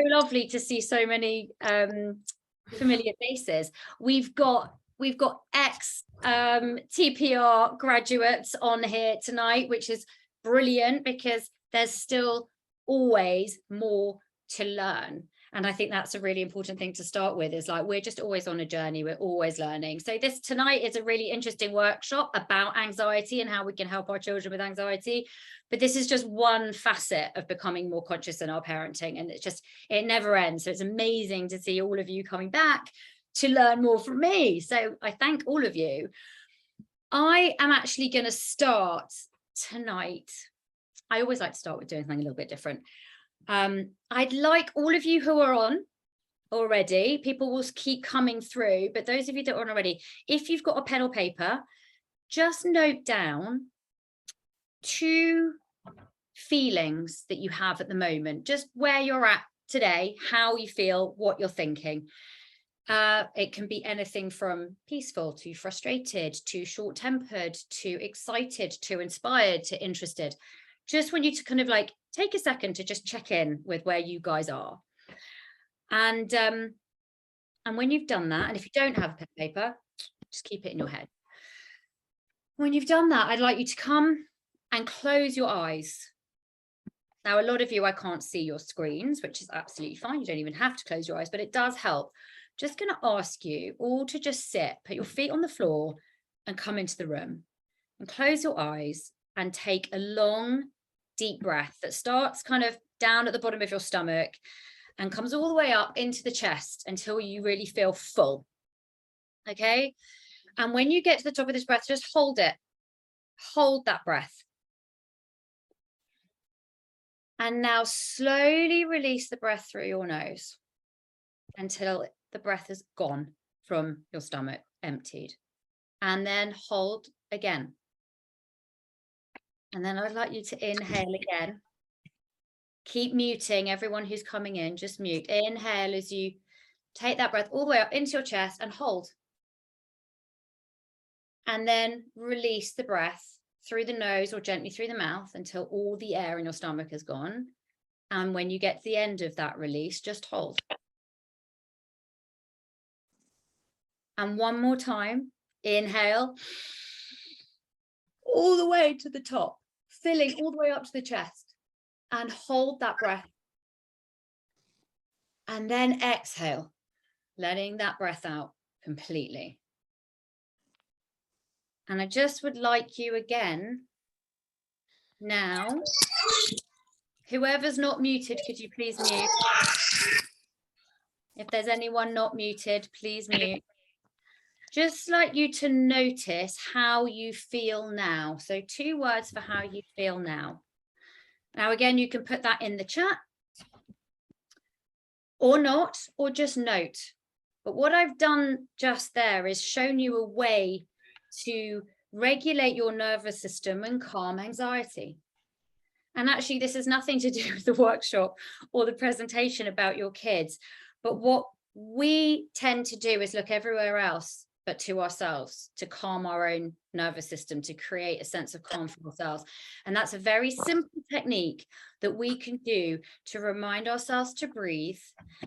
lovely to see so many familiar faces. We've got ex TPR graduates on here tonight, which is brilliant because there's still always more to learn. And I think that's a really important thing to start with, is like, we're just always on a journey. We're always learning. So this tonight is a really interesting workshop about anxiety and how we can help our children with anxiety. But this is just one facet of becoming more conscious in our parenting. And it never ends. So it's amazing to see all of you coming back to learn more from me. So I thank all of you. I am actually going to start tonight. I always like to start with doing something a little bit different. I'd like all of you who are on already, people will keep coming through, but those of you that are on already, if you've got a pen or paper, just note down 2 feelings that you have at the moment, just where you're at today, how you feel, what you're thinking. It can be anything from peaceful to frustrated to short-tempered to excited to inspired to interested. Just want you to kind of like take a second to just check in with where you guys are. And when you've done that, and if you don't have a pen and paper, just keep it in your head. When you've done that, I'd like you to come and close your eyes. Now, a lot of you, I can't see your screens, which is absolutely fine. You don't even have to close your eyes, but it does help. Just going to ask you all to just sit, put your feet on the floor and come into the room and close your eyes and take a long, deep breath that starts kind of down at the bottom of your stomach and comes all the way up into the chest until you really feel full. Okay. And when you get to the top of this breath, just hold it. Hold that breath. And now slowly release the breath through your nose until the breath is gone from your stomach, emptied. And then hold again. And then I'd like you to inhale again. Keep muting everyone who's coming in, just mute. Inhale as you take that breath all the way up into your chest and hold. And then release the breath through the nose or gently through the mouth until all the air in your stomach is gone. And when you get to the end of that release, just hold. And one more time, inhale all the way to the top, filling all the way up to the chest, and hold that breath. And then exhale, letting that breath out completely. And I just would like you again, now, whoever's not muted, could you please mute? If there's anyone not muted, please mute. Just like you to notice how you feel now. So 2 words for how you feel now. Now, again, you can put that in the chat or not, or just note. But what I've done just there is shown you a way to regulate your nervous system and calm anxiety. And actually, this has nothing to do with the workshop or the presentation about your kids. But what we tend to do is look everywhere else but to ourselves, to calm our own nervous system, to create a sense of calm for ourselves. And that's a very simple technique that we can do to remind ourselves to breathe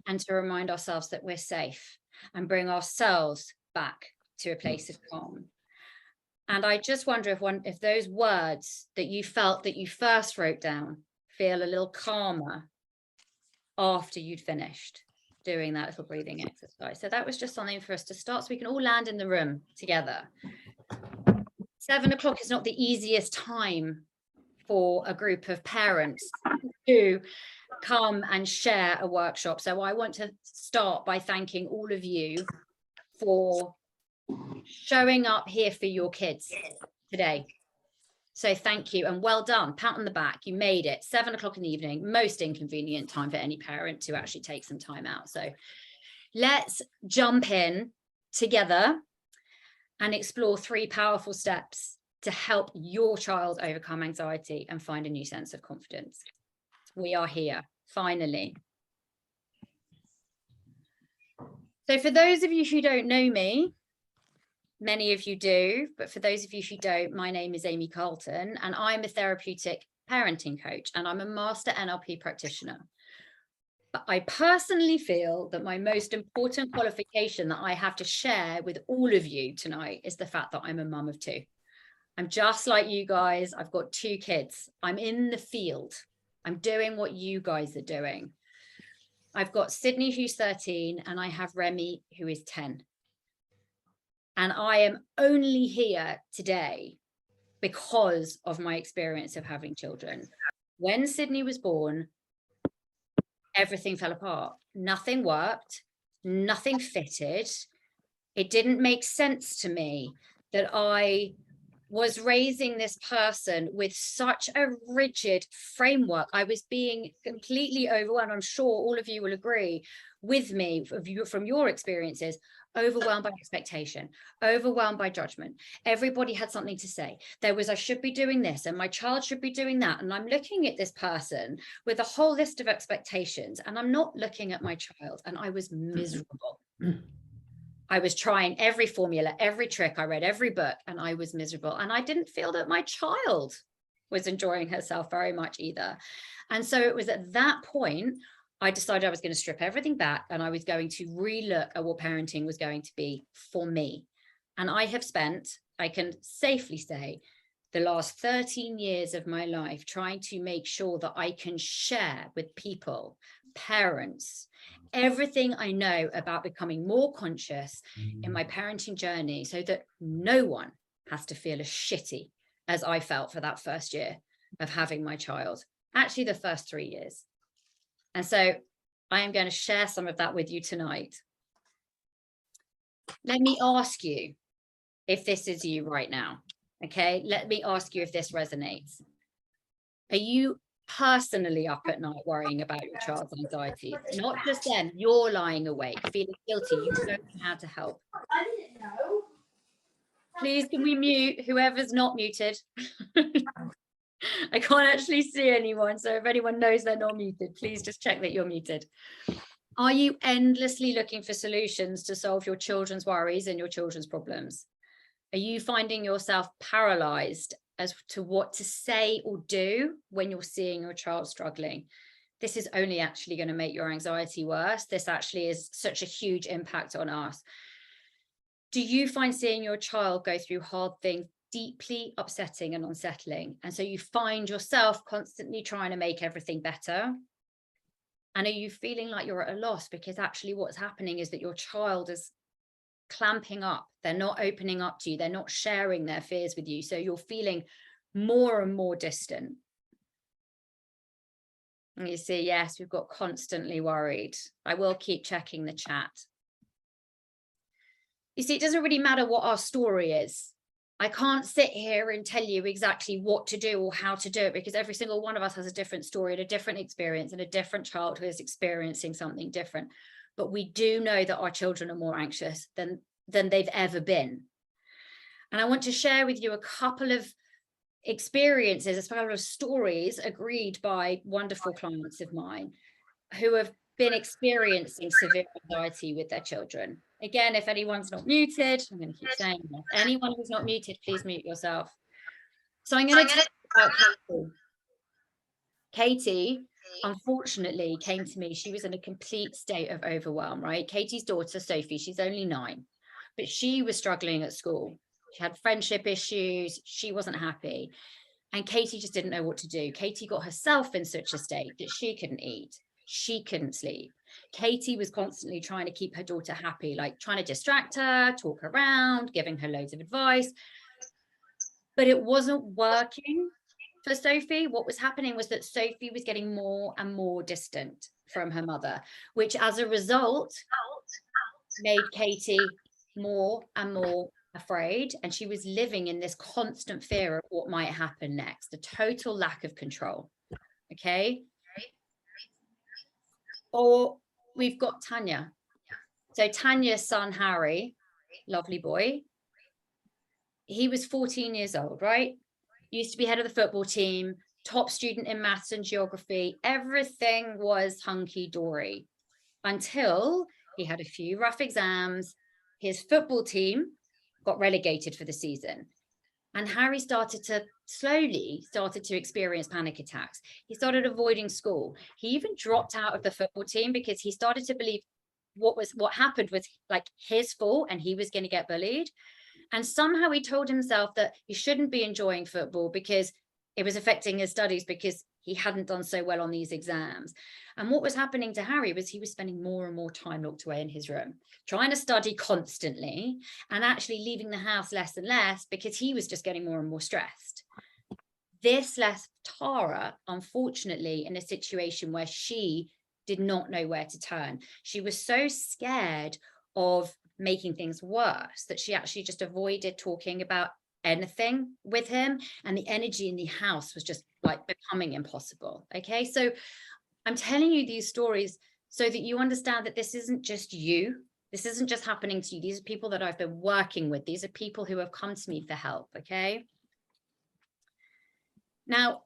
and to remind ourselves that we're safe and bring ourselves back to a place of calm. And I just wonder if those words that you felt that you first wrote down feel a little calmer after you'd finished doing that little breathing exercise. So that was just something for us to start so we can all land in the room together. 7 o'clock is not the easiest time for a group of parents to come and share a workshop. So I want to start by thanking all of you for showing up here for your kids today. So thank you and well done. Pat on the back. You made it. 7 o'clock in the evening, most inconvenient time for any parent to actually take some time out. So let's jump in together and explore 3 powerful steps to help your child overcome anxiety and find a new sense of confidence. We are here, finally. So for those of you who don't know me, many of you do, but for those of you who don't, my name is Amy Carlton and I'm a therapeutic parenting coach and I'm a master NLP practitioner. But I personally feel that my most important qualification that I have to share with all of you tonight is the fact that I'm a mum of two. I'm just like you guys. I've got 2 kids. I'm in the field. I'm doing what you guys are doing. I've got Sydney, who's 13, and I have Remy, who is 10. And I am only here today because of my experience of having children. When Sydney was born, everything fell apart. Nothing worked. Nothing fitted. It didn't make sense to me that I was raising this person with such a rigid framework. I was being completely overwhelmed. I'm sure all of you will agree with me from your experiences. Overwhelmed by expectation, overwhelmed by judgment. Everybody had something to say. There was, I should be doing this and my child should be doing that. And I'm looking at this person with a whole list of expectations, and I'm not looking at my child, and I was miserable. I was trying every formula, every trick. I read every book, and I was miserable. And I didn't feel that my child was enjoying herself very much either. And so it was at that point I decided I was going to strip everything back, and I was going to relook at what parenting was going to be for me. And I have spent, I can safely say, the last 13 years of my life trying to make sure that I can share with people, parents, everything I know about becoming more conscious in my parenting journey, so that no one has to feel as shitty as I felt for that first year of having my child. Actually, the first 3 years. And so I am going to share some of that with you tonight. Let me ask you if this is you right now. Okay, let me ask you if this resonates. Are you personally up at night worrying about your child's anxiety? Not just them, you're lying awake, feeling guilty, you don't know how to help. I didn't know. Please, can we mute whoever's not muted? I can't actually see anyone, so if anyone knows they're not muted, please just check that you're muted. Are you endlessly looking for solutions to solve your children's worries and your children's problems? Are you finding yourself paralyzed as to what to say or do when you're seeing your child struggling? This is only actually going to make your anxiety worse. This actually is such a huge impact on us. Do you find seeing your child go through hard things deeply upsetting and unsettling? And so you find yourself constantly trying to make everything better? And are you feeling like you're at a loss because actually what's happening is that your child is clamping up? They're not opening up to you. They're not sharing their fears with you. So you're feeling more and more distant. And you see, yes, we've got constantly worried. I will keep checking the chat. You see, it doesn't really matter what our story is. I can't sit here and tell you exactly what to do or how to do it, because every single one of us has a different story and a different experience, and a different child who is experiencing something different. But we do know that our children are more anxious than they've ever been. And I want to share with you a couple of experiences, a couple of stories agreed by wonderful clients of mine who have been experiencing severe anxiety with their children. Again, if anyone's not muted, I'm going to keep saying this. Anyone who's not muted, please mute yourself. So I'm going to talk about Katie. Katie, unfortunately, came to me. She was in a complete state of overwhelm, right? Katie's daughter, Sophie, she's only 9, but she was struggling at school. She had friendship issues. She wasn't happy. And Katie just didn't know what to do. Katie got herself in such a state that she couldn't eat. She couldn't sleep. Katie was constantly trying to keep her daughter happy, like trying to distract her, talk her around, giving her loads of advice. But it wasn't working for Sophie. What was happening was that Sophie was getting more and more distant from her mother, which as a result made Katie more and more afraid. And she was living in this constant fear of what might happen next, a total lack of control. Okay. Or we've got Tanya. So Tanya's son, Harry, lovely boy. He was 14 years old, right? Used to be head of the football team, top student in maths and geography. Everything was hunky-dory until he had a few rough exams. His football team got relegated for the season. And Harry slowly started to experience panic attacks. He started avoiding school. He even dropped out of the football team because he started to believe what happened was like his fault and he was going to get bullied. And somehow he told himself that he shouldn't be enjoying football because it was affecting his studies because he hadn't done so well on these exams. And what was happening to Harry was he was spending more and more time locked away in his room, trying to study constantly and actually leaving the house less and less because he was just getting more and more stressed. This left Tara, unfortunately, in a situation where she did not know where to turn. She was so scared of making things worse that she actually just avoided talking about anything with him, and the energy in the house was just like becoming impossible. Okay, so I'm telling you these stories so that you understand that this isn't just you. This isn't just happening to you. These are people that I've been working with. These are people who have come to me for help. Okay, now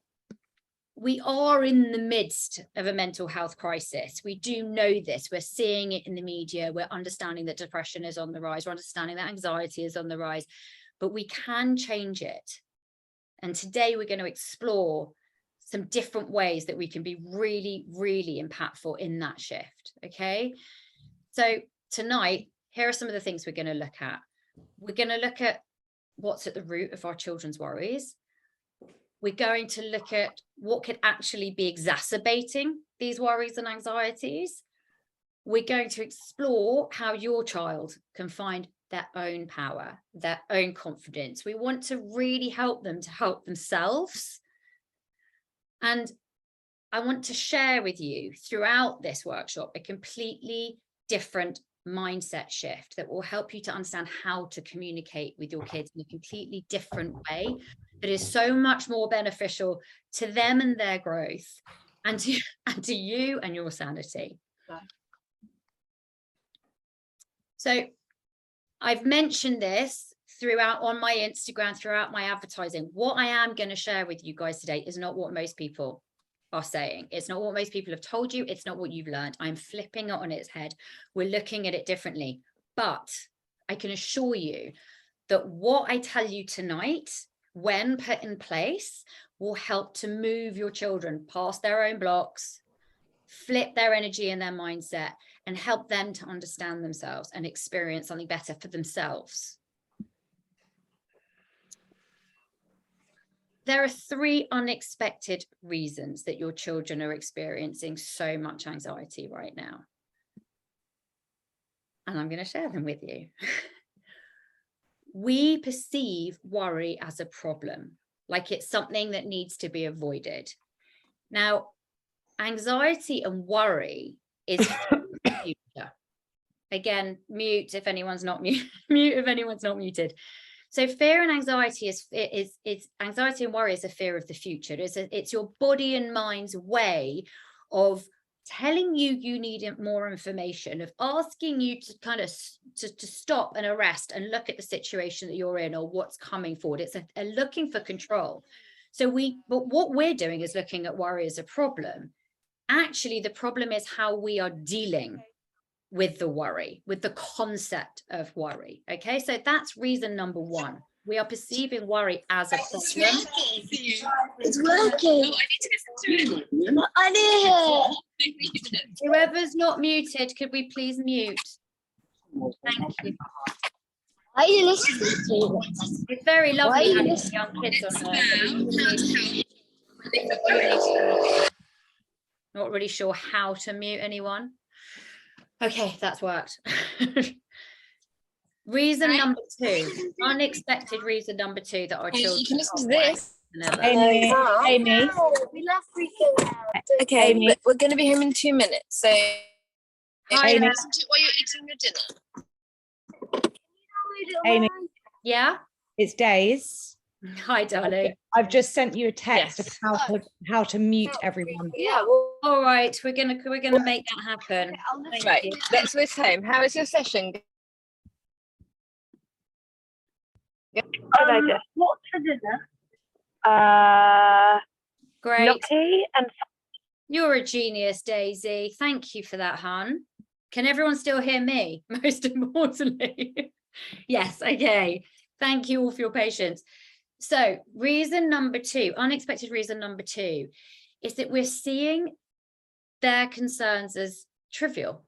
we are in the midst of a mental health crisis. We do know this. We're seeing it in the media. We're understanding that depression is on the rise. We're understanding that anxiety is on the rise, but we can change it. And today we're going to explore some different ways that we can be really, really impactful in that shift. Okay. So tonight, here are some of the things we're going to look at. We're going to look at what's at the root of our children's worries. We're going to look at what could actually be exacerbating these worries and anxieties. We're going to explore how your child can find their own power, their own confidence. We want to really help them to help themselves. And I want to share with you throughout this workshop a completely different mindset shift that will help you to understand how to communicate with your kids in a completely different way that is so much more beneficial to them and their growth and to you and your sanity. So I've mentioned this throughout on my Instagram, throughout my advertising. What I am going to share with you guys today is not what most people are saying. It's not what most people have told you. It's not what you've learned. I'm flipping it on its head. We're looking at it differently. But I can assure you that what I tell you tonight, when put in place, will help to move your children past their own blocks, flip their energy and their mindset, and help them to understand themselves and experience something better for themselves. There are 3 unexpected reasons that your children are experiencing so much anxiety right now. And I'm going to share them with you. We perceive worry as a problem, like it's something that needs to be avoided. Now, anxiety and worry is future. Again, mute if anyone's not mute if anyone's not muted. So fear and anxiety is anxiety and worry is a fear of the future. It's your body and mind's way of telling you need more information, of asking you to kind of to stop and arrest and look at the situation that you're in or what's coming forward. It's a looking for control. But what we're doing is looking at worry as a problem. Actually, the problem is how we are dealing with the worry, with the concept of worry. Okay, so that's reason number 1. We are perceiving worry as a problem. It's working. I need it. Whoever's not muted, could we please mute? Thank you. Why are you listening to It's very lovely having young kids on there. Not really sure how to mute anyone. Okay, that's worked. Reason number 2, unexpected reason number 2 that our children. You can listen to this. Amy. We love freaking out. Okay, Amy. but we're going to be home in 2 minutes, so Hi, Amy. listen to it while you're eating your dinner. Amy, yeah. it's Days. Hi, darling. I've just sent you a text Yes. of how to mute everyone. Yeah, well, All right, we're gonna make that happen. Thank right. you. Let's whiz home. How is your session? What's for dinner? Great. Gnocchi and You're a genius, Daisy. Thank you for that, hon. Can everyone still hear me? Most importantly. Yes, okay. Thank you all for your patience. So reason number 2, unexpected reason number 2, is that we're seeing their concerns as trivial.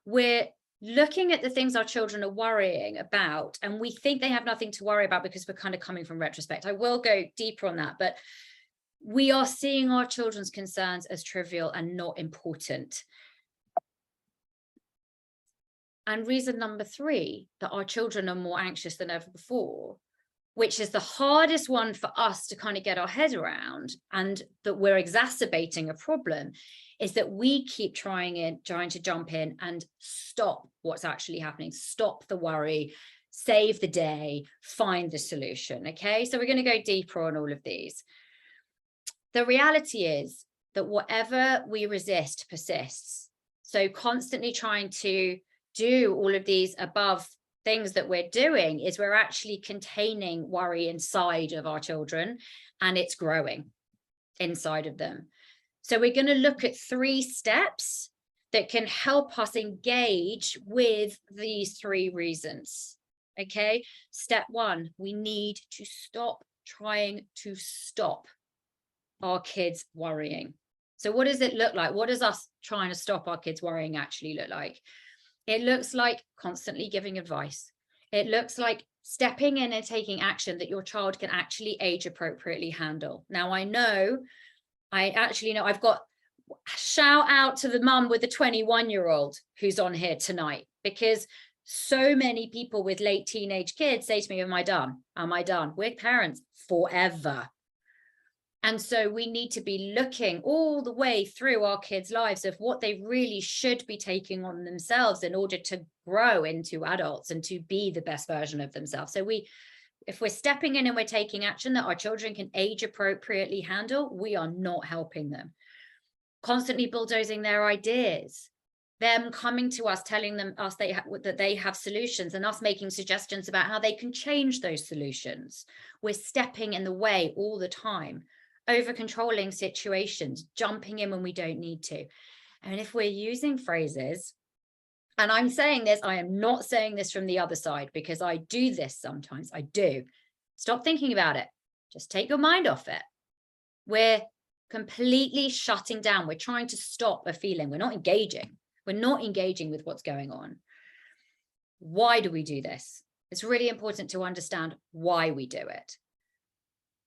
We're looking at the things our children are worrying about, and we think they have nothing to worry about because we're kind of coming from retrospect. I will go deeper on that, but we are seeing our children's concerns as trivial and not important. And reason number 3, that our children are more anxious than ever before, which is the hardest one for us to kind of get our head around, and that we're exacerbating a problem, is that we keep trying to jump in and stop what's actually happening, stop the worry, save the day, find the solution. Okay, so we're going to go deeper on all of these. The reality is that whatever we resist persists. So constantly trying to do all of these above things that we're doing is we're actually containing worry inside of our children, and it's growing inside of them. So we're going to look at 3 steps that can help us engage with these 3 reasons. Okay, step 1, we need to stop trying to stop our kids worrying. So what does it look like? What does us trying to stop our kids worrying actually look like? It looks like constantly giving advice. It looks like stepping in and taking action that your child can actually age appropriately handle. Now, I actually know I've got, shout out to the mum with the 21-year-old who's on here tonight, because so many people with late teenage kids say to me, am I done? Am I done? We're parents forever. And so we need to be looking all the way through our kids' lives of what they really should be taking on themselves in order to grow into adults and to be the best version of themselves. So if we're stepping in and we're taking action that our children can age appropriately handle, we are not helping them. Constantly bulldozing their ideas, them coming to us, telling them that they have solutions, and us making suggestions about how they can change those solutions. We're stepping in the way all the time. Over controlling situations, jumping in when we don't need to. And if we're using phrases, and I'm saying this, I am not saying this from the other side, because I do this sometimes, I do. Stop thinking about it. Just take your mind off it. We're completely shutting down. We're trying to stop a feeling. We're not engaging. We're not engaging with what's going on. Why do we do this? It's really important to understand why we do it.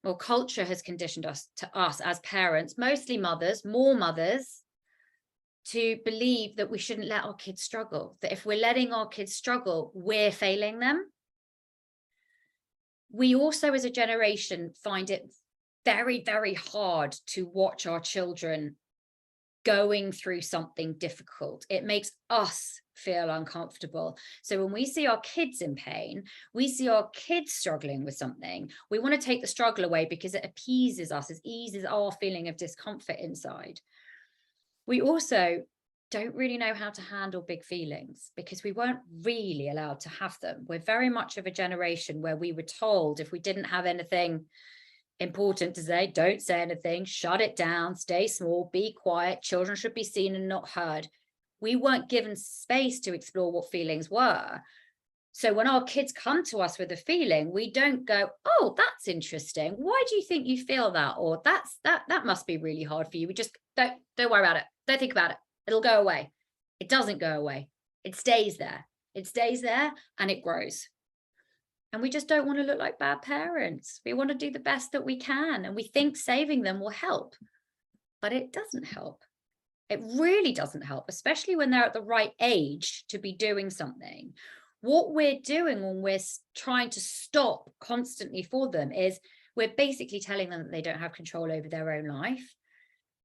Well, culture has conditioned us as parents, mostly mothers, more mothers, to believe that we shouldn't let our kids struggle, that if we're letting our kids struggle, we're failing them. We also, as a generation, find it very, very hard to watch our children going through something difficult. It makes us feel uncomfortable. So when we see our kids in pain, we see our kids struggling with something, we want to take the struggle away because it appeases us, it eases our feeling of discomfort inside. We also don't really know how to handle big feelings because we weren't really allowed to have them. We're very much of a generation where we were told if we didn't have anything important to say, don't say anything, shut it down, stay small, be quiet, children should be seen and not heard. We weren't given space to explore what feelings were. So when our kids come to us with a feeling, we don't go, oh, that's interesting, why do you think you feel that? Or that must be really hard for you. We just don't worry about it, don't think about it, it'll go away. It doesn't go away, it stays there, and it grows. And we just don't want to look like bad parents. We want to do the best that we can. And we think saving them will help, but it doesn't help. It really doesn't help, especially when they're at the right age to be doing something. What we're doing when we're trying to stop constantly for them is we're basically telling them that they don't have control over their own life.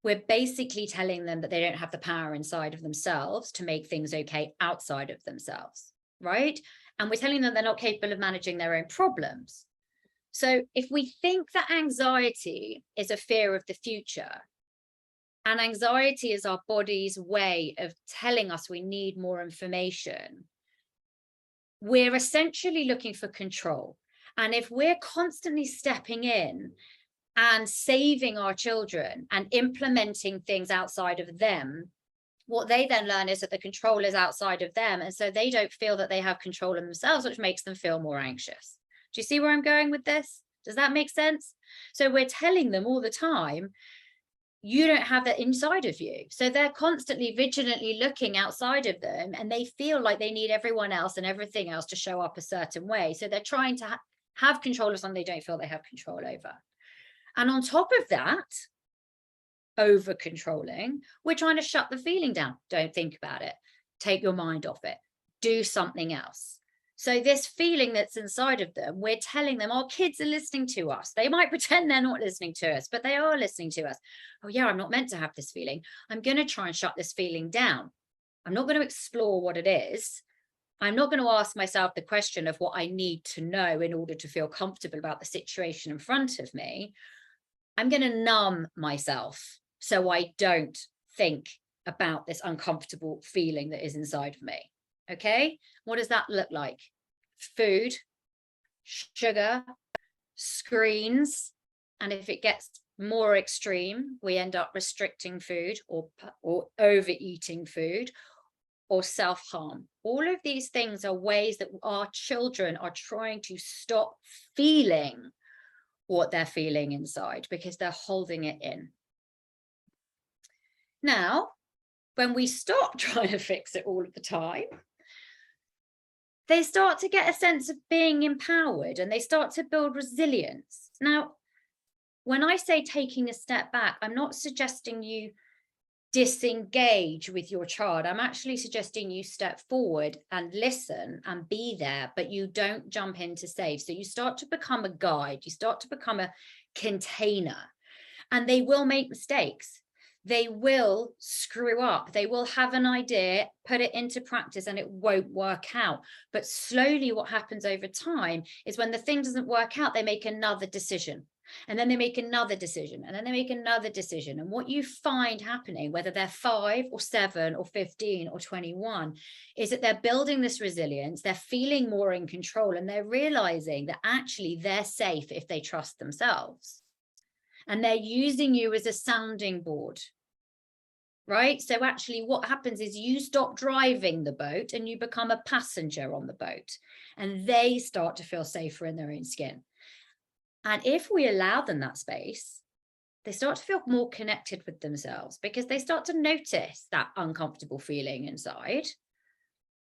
We're basically telling them that they don't have the power inside of themselves to make things okay outside of themselves, right? And we're telling them they're not capable of managing their own problems. So if we think that anxiety is a fear of the future, and anxiety is our body's way of telling us we need more information, we're essentially looking for control. And if we're constantly stepping in and saving our children and implementing things outside of them, what they then learn is that the control is outside of them. And so they don't feel that they have control of themselves, which makes them feel more anxious. Do you see where I'm going with this? Does that make sense? So we're telling them all the time, you don't have that inside of you. So they're constantly vigilantly looking outside of them, and they feel like they need everyone else and everything else to show up a certain way. So they're trying to have control of something they don't feel they have control over. And on top of that, over controlling, we're trying to shut the feeling down. Don't think about it. Take your mind off it. Do something else. So this feeling that's inside of them, we're telling them our kids are listening to us. They might pretend they're not listening to us, but they are listening to us. Oh yeah, I'm not meant to have this feeling. I'm going to try and shut this feeling down. I'm not going to explore what it is. I'm not going to ask myself the question of what I need to know in order to feel comfortable about the situation in front of me. I'm going to numb myself so I don't think about this uncomfortable feeling that is inside of me. Okay, what does that look like? Food, sugar, screens, and if it gets more extreme, we end up restricting food or overeating food or self-harm. All of these things are ways that our children are trying to stop feeling what they're feeling inside because they're holding it in. Now, when we stop trying to fix it all of the time, they start to get a sense of being empowered and they start to build resilience. Now, when I say taking a step back, I'm not suggesting you disengage with your child. I'm actually suggesting you step forward and listen and be there, but you don't jump in to save. So you start to become a guide, you start to become a container, and they will make mistakes. They will screw up. They will have an idea, put it into practice, and it won't work out. But slowly what happens over time is when the thing doesn't work out, they make another decision. And then they make another decision. And then they make another decision. And what you find happening, whether they're 5 or 7 or 15 or 21, is that they're building this resilience. They're feeling more in control. And they're realizing that actually they're safe if they trust themselves. And they're using you as a sounding board, right? So actually what happens is you stop driving the boat and you become a passenger on the boat, and they start to feel safer in their own skin. And if we allow them that space, they start to feel more connected with themselves because they start to notice that uncomfortable feeling inside.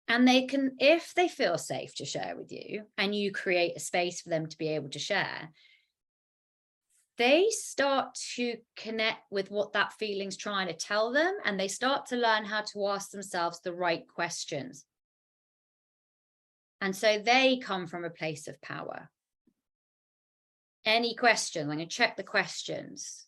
And they can, if they feel safe to share with you and you create a space for them to be able to share, they start to connect with what that feeling's trying to tell them, and they start to learn how to ask themselves the right questions. And so they come from a place of power. Any questions? I'm going to check the questions.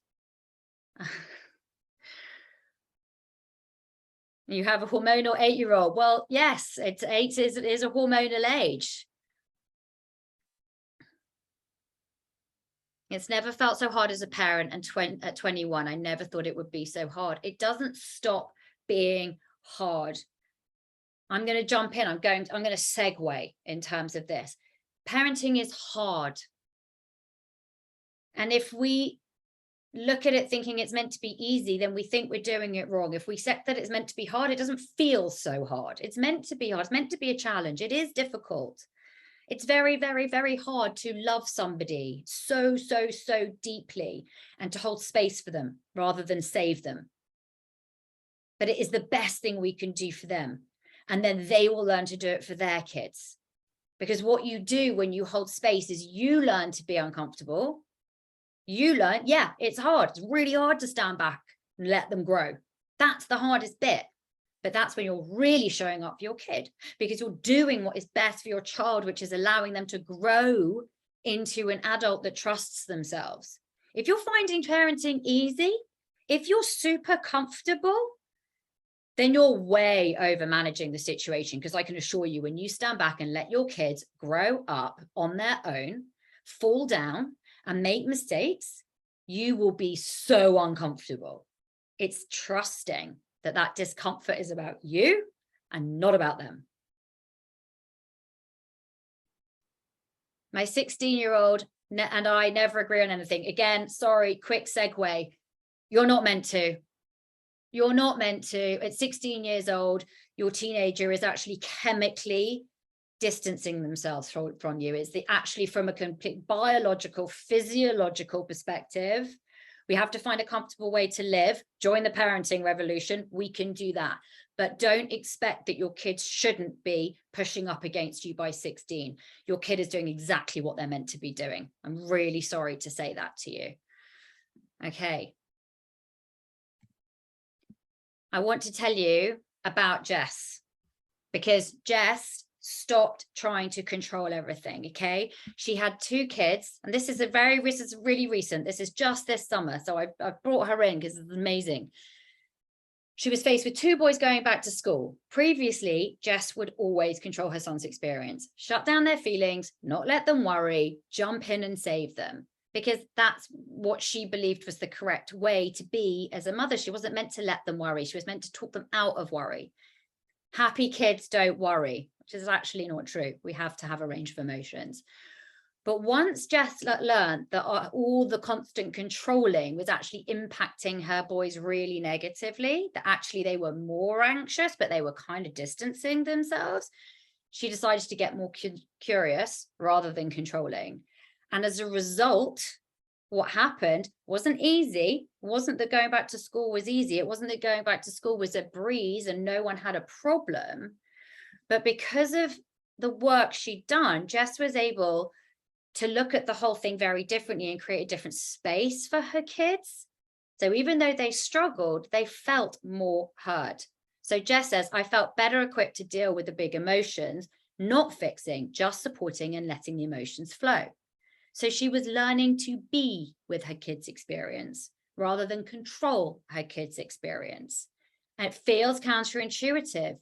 You have a hormonal 8-year-old. Well, yes, it's 8 is a hormonal age. It's never felt so hard as a parent, and at 21, I never thought it would be so hard. It doesn't stop being hard. I'm going to jump in. I'm going to segue in terms of this. Parenting is hard. And if we look at it thinking it's meant to be easy, then we think we're doing it wrong. If we accept that it's meant to be hard, it doesn't feel so hard. It's meant to be hard. It's meant to be a challenge. It is difficult. It's very, very, very hard to love somebody so deeply and to hold space for them rather than save them. But it is the best thing we can do for them. And then they will learn to do it for their kids. Because what you do when you hold space is you learn to be uncomfortable. You learn, yeah, it's hard. It's really hard to stand back and let them grow. That's the hardest bit. But that's when you're really showing up for your kid, because you're doing what is best for your child, which is allowing them to grow into an adult that trusts themselves. If you're finding parenting easy, if you're super comfortable, then you're way over managing the situation. Because I can assure you, when you stand back and let your kids grow up on their own, fall down and make mistakes, you will be so uncomfortable. It's trusting that discomfort is about you and not about them. My 16-year-old and I never agree on anything. Again, sorry, quick segue. You're not meant to. You're not meant to. At 16 years old, your teenager is actually chemically distancing themselves from you. It's actually from a complete biological, physiological perspective. We have to find a comfortable way to live. Join the parenting revolution. We can do that. But don't expect that your kids shouldn't be pushing up against you by 16. Your kid is doing exactly what they're meant to be doing. I'm really sorry to say that to you. Okay. I want to tell you about Jess, because Jess stopped trying to control everything. Okay, she had 2 kids, and this is really recent. This is just this summer, so I brought her in because it's amazing. She was faced with 2 boys going back to school. Previously, Jess would always control her son's experience, shut down their feelings, not let them worry, jump in and save them, because that's what she believed was the correct way to be as a mother. She wasn't meant to let them worry. She was meant to talk them out of worry. Happy kids don't worry, which is actually not true. We have to have a range of emotions. But once Jess learned that all the constant controlling was actually impacting her boys really negatively, that actually they were more anxious, but they were kind of distancing themselves, she decided to get more curious rather than controlling. And as a result, what happened wasn't easy. It wasn't that going back to school was easy. It wasn't that going back to school was a breeze and no one had a problem. But because of the work she'd done, Jess was able to look at the whole thing very differently and create a different space for her kids. So even though they struggled, they felt more heard. So Jess says, I felt better equipped to deal with the big emotions, not fixing, just supporting and letting the emotions flow. So she was learning to be with her kids' experience rather than control her kids' experience. And it feels counterintuitive.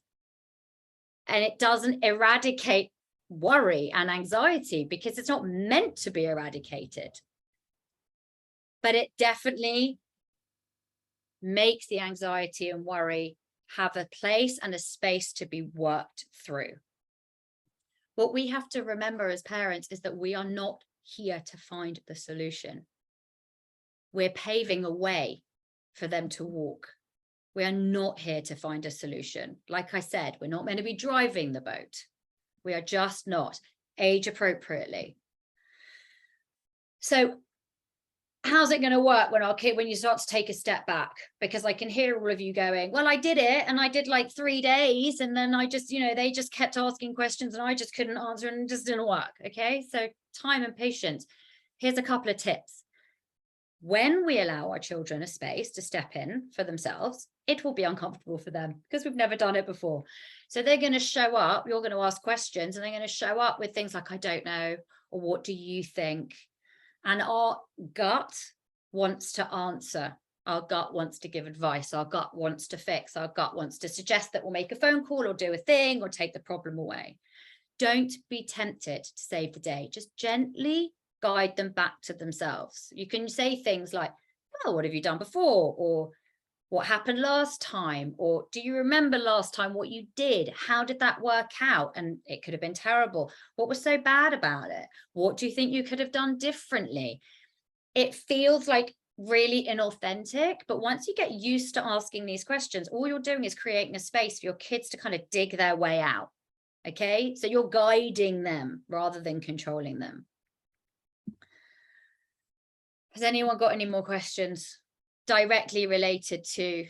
And it doesn't eradicate worry and anxiety because it's not meant to be eradicated. But it definitely makes the anxiety and worry have a place and a space to be worked through. What we have to remember as parents is that we are not here to find the solution. We're paving a way for them to walk. We are not here to find a solution. Like I said, we're not meant to be driving the boat. We are just not, age appropriately. So how's it going to work when you start to take a step back? Because I can hear all of you going, well, I did it and I did like 3 days and then I just, they just kept asking questions and I just couldn't answer and it just didn't work. Okay, so time and patience. Here's a couple of tips. When we allow our children a space to step in for themselves, it will be uncomfortable for them because we've never done it before. So they're going to show up, you're going to ask questions and they're going to show up with things like, I don't know, or what do you think? And our gut wants to answer. Our gut wants to give advice. Our gut wants to fix. Our gut wants to suggest that we'll make a phone call or do a thing or take the problem away. Don't be tempted to save the day. Just gently guide them back to themselves. You can say things like, oh, what have you done before? Or what happened last time? Or do you remember last time what you did? How did that work out? And it could have been terrible. What was so bad about it? What do you think you could have done differently? It feels like really inauthentic, but once you get used to asking these questions, all you're doing is creating a space for your kids to kind of dig their way out. Okay, so you're guiding them rather than controlling them. Has anyone got any more questions directly related to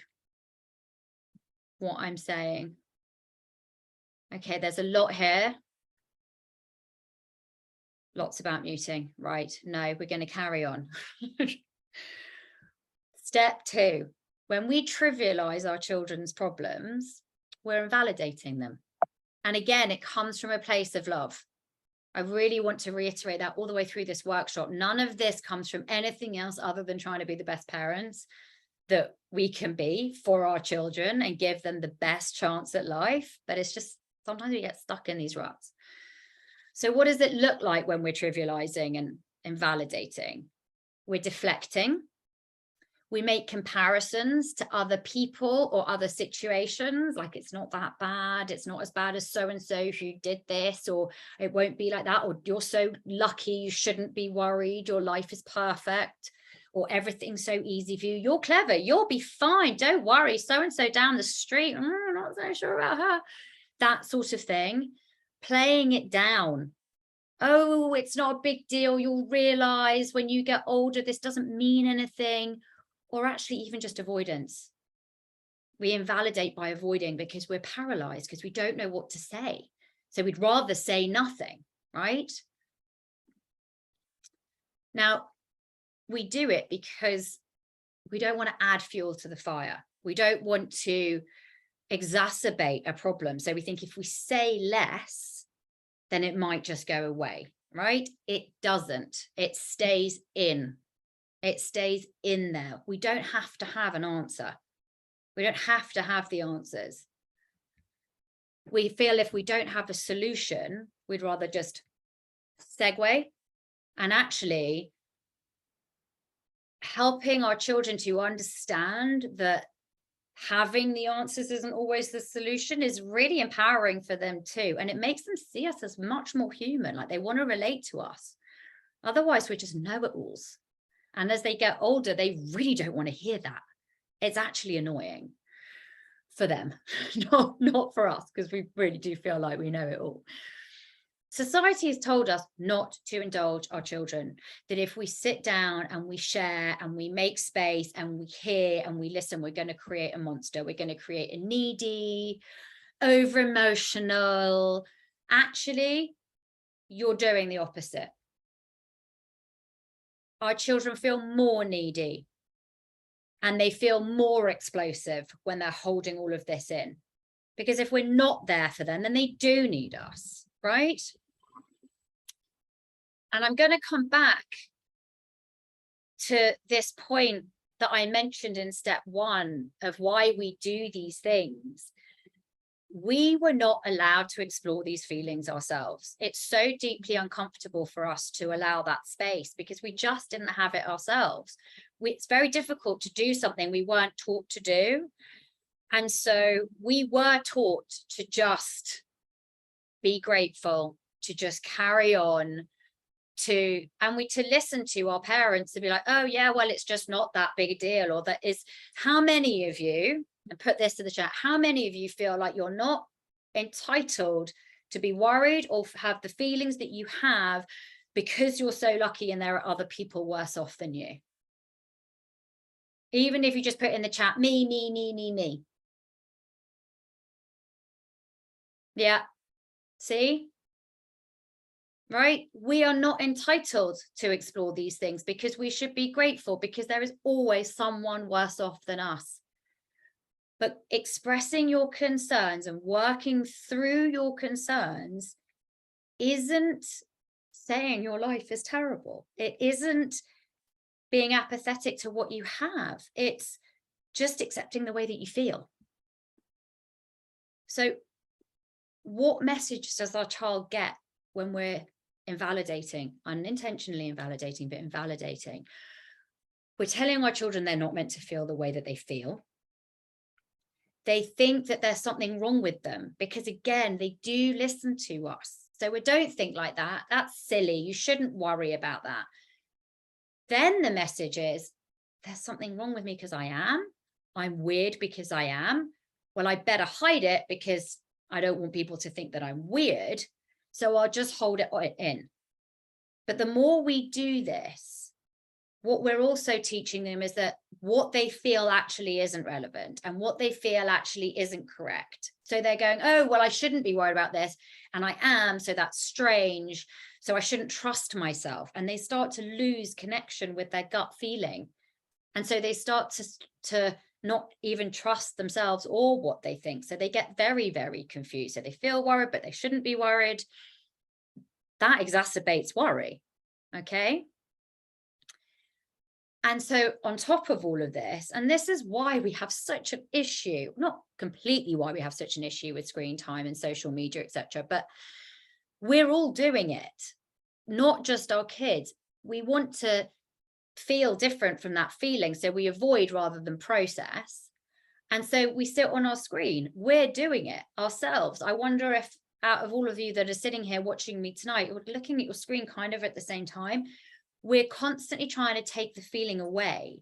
what I'm saying? Okay, there's a lot here. Lots about muting. Right, no, we're going to carry on. Step 2, when we trivialize our children's problems, we're invalidating them. And again, it comes from a place of love. I really want to reiterate that all the way through this workshop. None of this comes from anything else other than trying to be the best parents that we can be for our children and give them the best chance at life. But it's just sometimes we get stuck in these ruts. So what does it look like when we're trivializing and invalidating? We're deflecting. We make comparisons to other people or other situations, like it's not that bad, it's not as bad as so-and-so who did this, or it won't be like that, or you're so lucky, you shouldn't be worried, your life is perfect, or everything's so easy for you, you're clever, you'll be fine, don't worry, so-and-so down the street, I'm not so sure about her, that sort of thing. playing it down. Oh, it's not a big deal. You'll realize when you get older, this doesn't mean anything, or actually even just avoidance. We invalidate by avoiding because we're paralyzed, because we don't know what to say. So we'd rather say nothing, right? Now, we do it because we don't want to add fuel to the fire. We don't want to exacerbate a problem. So we think if we say less, then it might just go away, right? It doesn't. It stays in. It stays in there. We don't have to have an answer. We don't have to have the answers. We feel if we don't have a solution, we'd rather just segue. And actually, helping our children to understand that having the answers isn't always the solution is really empowering for them too. And it makes them see us as much more human, like they want to relate to us. Otherwise, we're just know-it-alls. And as they get older, they really don't want to hear that. It's actually annoying for them, not for us, because we really do feel like we know it all. Society has told us not to indulge our children, that if we sit down and we share and we make space and we hear and we listen, we're going to create a monster. We're going to create a needy, over-emotional. Actually, you're doing the opposite. Our children feel more needy and they feel more explosive when they're holding all of this in. Because if we're not there for them, then they do need us, right? And I'm going to come back to this point that I mentioned in step 1 of why we do these things. We were not allowed to explore these feelings ourselves. It's so deeply uncomfortable for us to allow that space because we just didn't have it ourselves. It's very difficult to do something we weren't taught to do. And so we were taught to just be grateful, to just carry on, to listen to our parents and be like, oh yeah, well, it's just not that big a deal. Or that is, how many of you, and put this in the chat, how many of you feel like you're not entitled to be worried or have the feelings that you have because you're so lucky and there are other people worse off than you? Even if you just put in the chat, me. Yeah, see? Right? We are not entitled to explore these things because we should be grateful because there is always someone worse off than us. But expressing your concerns and working through your concerns isn't saying your life is terrible. It isn't being apathetic to what you have. It's just accepting the way that you feel. So what message does our child get when we're invalidating, unintentionally invalidating, but invalidating? We're telling our children they're not meant to feel the way that they feel. They think that there's something wrong with them because, again, they do listen to us. So we don't think like that. That's silly. You shouldn't worry about that. Then the message is, there's something wrong with me because I am. I'm weird because I am. Well, I better hide it because I don't want people to think that I'm weird. So I'll just hold it in. But the more we do this, what we're also teaching them is that what they feel actually isn't relevant and what they feel actually isn't correct. So they're going, oh, well, I shouldn't be worried about this. And I am, so that's strange. So I shouldn't trust myself. And they start to lose connection with their gut feeling. And so they start to not even trust themselves or what they think. So they get very, very confused. So they feel worried, but they shouldn't be worried. That exacerbates worry. Okay. And so on top of all of this, and this is why we have such an issue, not completely why we have such an issue with screen time and social media, etc., but we're all doing it, not just our kids. We want to feel different from that feeling, so we avoid rather than process. And so we sit on our screen. We're doing it ourselves. I wonder if out of all of you that are sitting here watching me tonight, you're looking at your screen kind of at the same time. We're constantly trying to take the feeling away.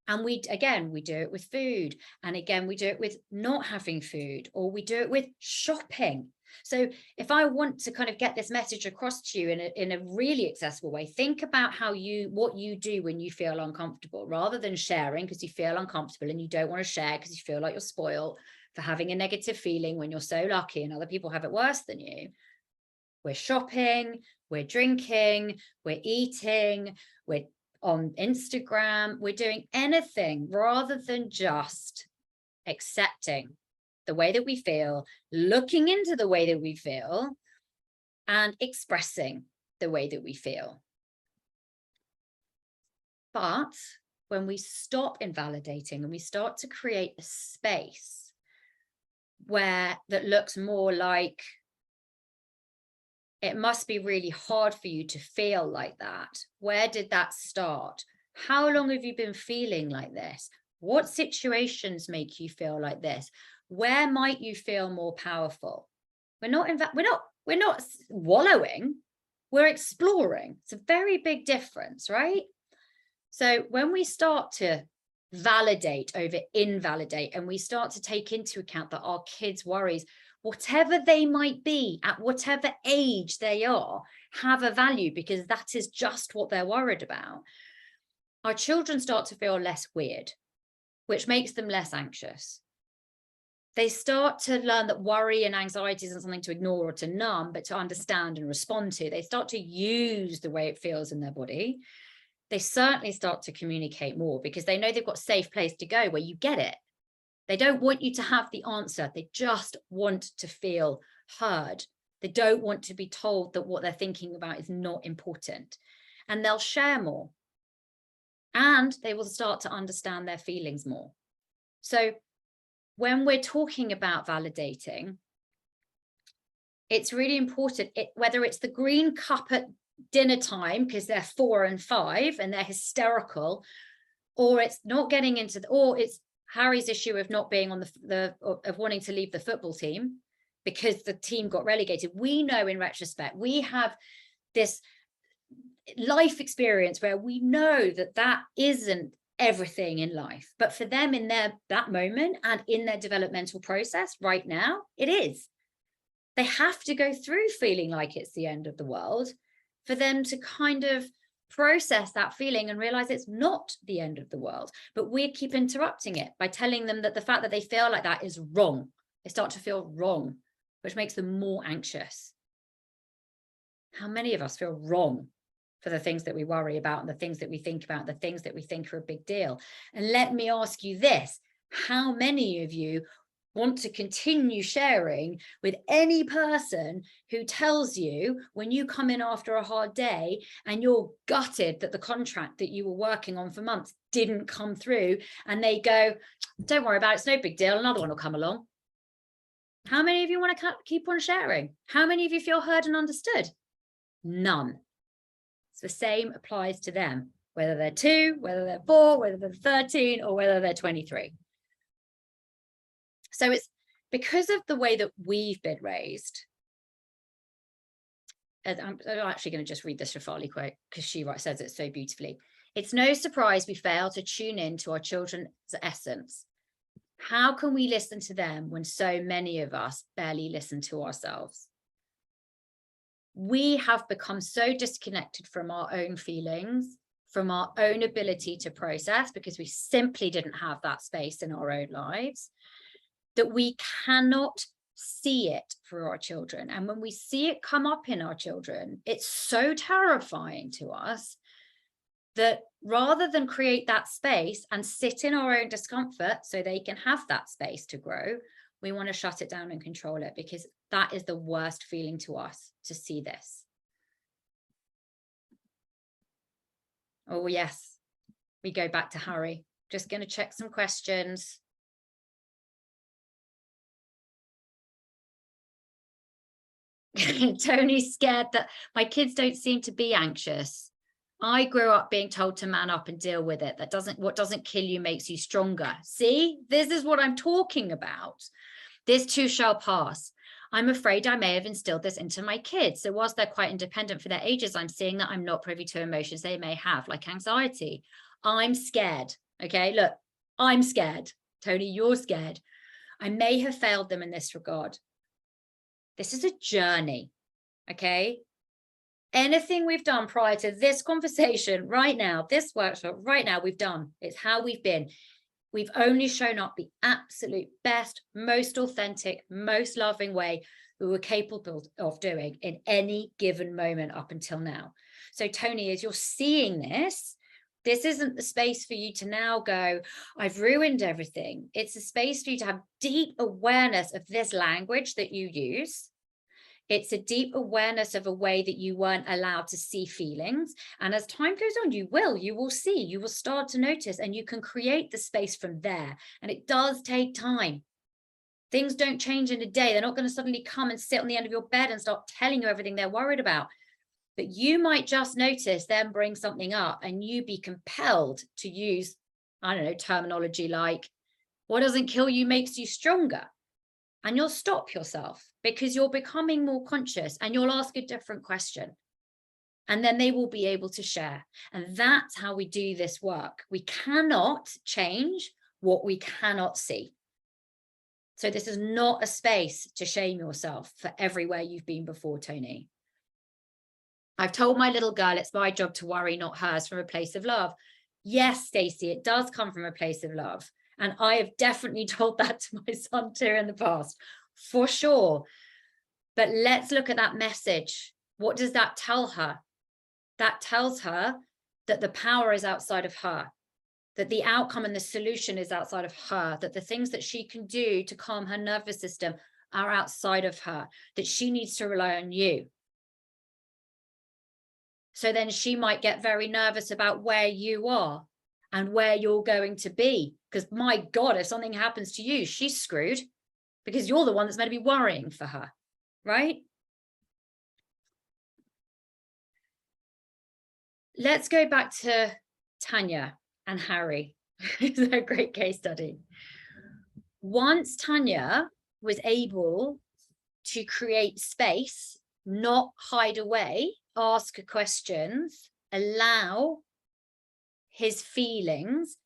And we do it with food. And again, we do it with not having food, or we do it with shopping. So if I want to kind of get this message across to you in a really accessible way, think about what you do when you feel uncomfortable, rather than sharing because you feel uncomfortable and you don't want to share because you feel like you're spoiled for having a negative feeling when you're so lucky and other people have it worse than you. We're shopping, we're drinking, we're eating, we're on Instagram, we're doing anything rather than just accepting the way that we feel, looking into the way that we feel, and expressing the way that we feel. But when we stop invalidating and we start to create a space that looks more like, it must be really hard for you to feel like that. Where did that start? How long have you been feeling like this? What situations make you feel like this? Where might you feel more powerful? We're not wallowing, we're exploring. It's a very big difference, right? So when we start to validate over invalidate, and we start to take into account that our kids' worries, whatever they might be at whatever age they are, have a value because that is just what they're worried about, our children start to feel less weird, which makes them less anxious. They start to learn that worry and anxiety isn't something to ignore or to numb, but to understand and respond to. They start to use the way it feels in their body. They certainly start to communicate more because they know they've got a safe place to go where you get it. They don't want you to have the answer. They just want to feel heard. They don't want to be told that what they're thinking about is not important. And they'll share more. And they will start to understand their feelings more. So when we're talking about validating, it's really important, whether it's the green cup at dinner time because they're 4 and 5 and they're hysterical, or it's not getting into or it's Harry's issue of not being on of wanting to leave the football team because the team got relegated. We know in retrospect, we have this life experience where we know that that isn't everything in life, but for them in that moment and in their developmental process right now, it is. They have to go through feeling like it's the end of the world for them to kind of process that feeling and realize it's not the end of the world. But we keep interrupting it by telling them that the fact that they feel like that is wrong. They start to feel wrong, which makes them more anxious. How many of us feel wrong for the things that we worry about and the things that we think about, the things that we think are a big deal? And let me ask you this, how many of you want to continue sharing with any person who tells you when you come in after a hard day and you're gutted that the contract that you were working on for months didn't come through, and they go, don't worry about it, it's no big deal, another one will come along? How many of you want to keep on sharing? How many of you feel heard and understood? None. So the same applies to them, whether they're 2, whether they're 4, whether they're 13, or whether they're 23. So it's because of the way that we've been raised. And I'm actually going to just read this Shafali quote because she says it so beautifully. It's no surprise we fail to tune in to our children's essence. How can we listen to them when so many of us barely listen to ourselves? We have become so disconnected from our own feelings, from our own ability to process, because we simply didn't have that space in our own lives, that we cannot see it for our children. And when we see it come up in our children, it's so terrifying to us that rather than create that space and sit in our own discomfort so they can have that space to grow, we want to shut it down and control it, because that is the worst feeling to us, to see this. Oh yes, we go back to Harry. Just going to check some questions. Tony's scared that my kids don't seem to be anxious. I grew up being told to man up and deal with it. What doesn't kill you makes you stronger. See, this is what I'm talking about. This too shall pass. I'm afraid I may have instilled this into my kids. So whilst they're quite independent for their ages, I'm seeing that I'm not privy to emotions they may have, like anxiety. I'm scared. Okay, look, I'm scared. Tony, you're scared. I may have failed them in this regard. This is a journey, okay? Anything we've done prior to this conversation right now, this workshop right now, we've done. It's how we've been. We've only shown up the absolute best, most authentic, most loving way we were capable of doing in any given moment up until now. So Tony, as you're seeing this isn't the space for you to now go, I've ruined everything. It's a space for you to have deep awareness of this language that you use. It's a deep awareness of a way that you weren't allowed to see feelings. And as time goes on, you will see, you will start to notice, and you can create the space from there. And it does take time. Things don't change in a day. They're not going to suddenly come and sit on the end of your bed and start telling you everything they're worried about. But you might just notice them bring something up and you be compelled to use, I don't know, terminology like, what doesn't kill you makes you stronger. And you'll stop yourself because you're becoming more conscious, and you'll ask a different question. And then they will be able to share. And that's how we do this work. We cannot change what we cannot see. So this is not a space to shame yourself for everywhere you've been before, Tony. I've told my little girl it's my job to worry, not hers, from a place of love. Yes, Stacey, it does come from a place of love. And I have definitely told that to my son too in the past, for sure. But let's look at that message. What does that tell her? That tells her that the power is outside of her, that the outcome and the solution is outside of her, that the things that she can do to calm her nervous system are outside of her, that she needs to rely on you. So then she might get very nervous about where you are and where you're going to be. Because my God, if something happens to you, she's screwed because you're the one that's meant to be worrying for her, right? Let's go back to Tanya and Harry. It's a great case study. Once Tanya was able to create space, not hide away, ask questions, allow his feelings,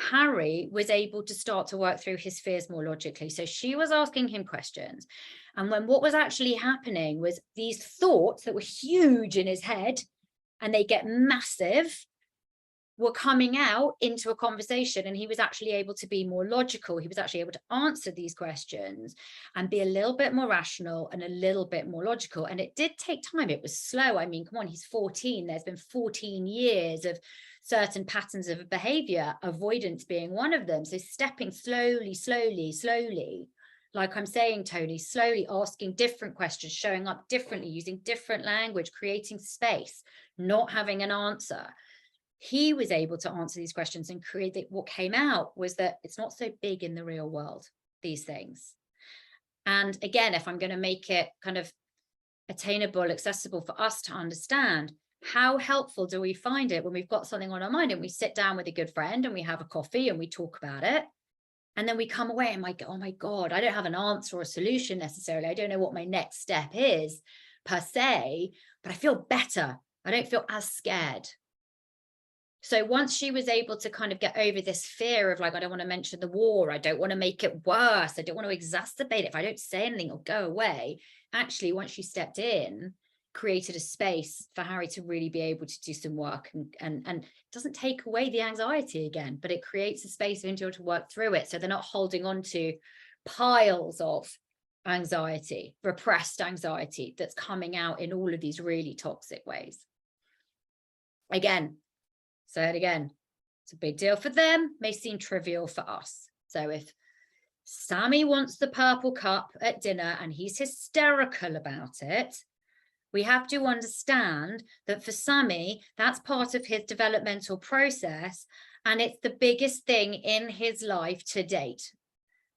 Harry was able to start to work through his fears more logically. So she was asking him questions. And when what was actually happening was these thoughts that were huge in his head, and they get massive, were coming out into a conversation, and he was actually able to be more logical. He was actually able to answer these questions and be a little bit more rational and a little bit more logical. And it did take time. It was slow. I mean, come on, he's 14. There's been 14 years of certain patterns of behavior, avoidance being one of them. So stepping slowly, like I'm saying, Tony, slowly asking different questions, showing up differently, using different language, creating space, not having an answer. He was able to answer these questions and create that. What came out was that it's not so big in the real world, these things. And again, if I'm going to make it kind of attainable, accessible for us to understand, how helpful do we find it when we've got something on our mind and we sit down with a good friend and we have a coffee and we talk about it? And then we come away and like, oh my God, I don't have an answer or a solution necessarily. I don't know what my next step is per se, but I feel better. I don't feel as scared. So once she was able to kind of get over this fear of like, I don't want to mention the war, I don't want to make it worse, I don't want to exacerbate it, if I don't say anything it'll go away. Actually, once she stepped in, created a space for Harry to really be able to do some work, and it doesn't take away the anxiety again, but it creates a space for individual to work through it. So they're not holding on to piles of anxiety, repressed anxiety that's coming out in all of these really toxic ways. Again, say it again, it's a big deal for them, may seem trivial for us. So if Sammy wants the purple cup at dinner and he's hysterical about it, we have to understand that for Sammy, that's part of his developmental process, and it's the biggest thing in his life to date.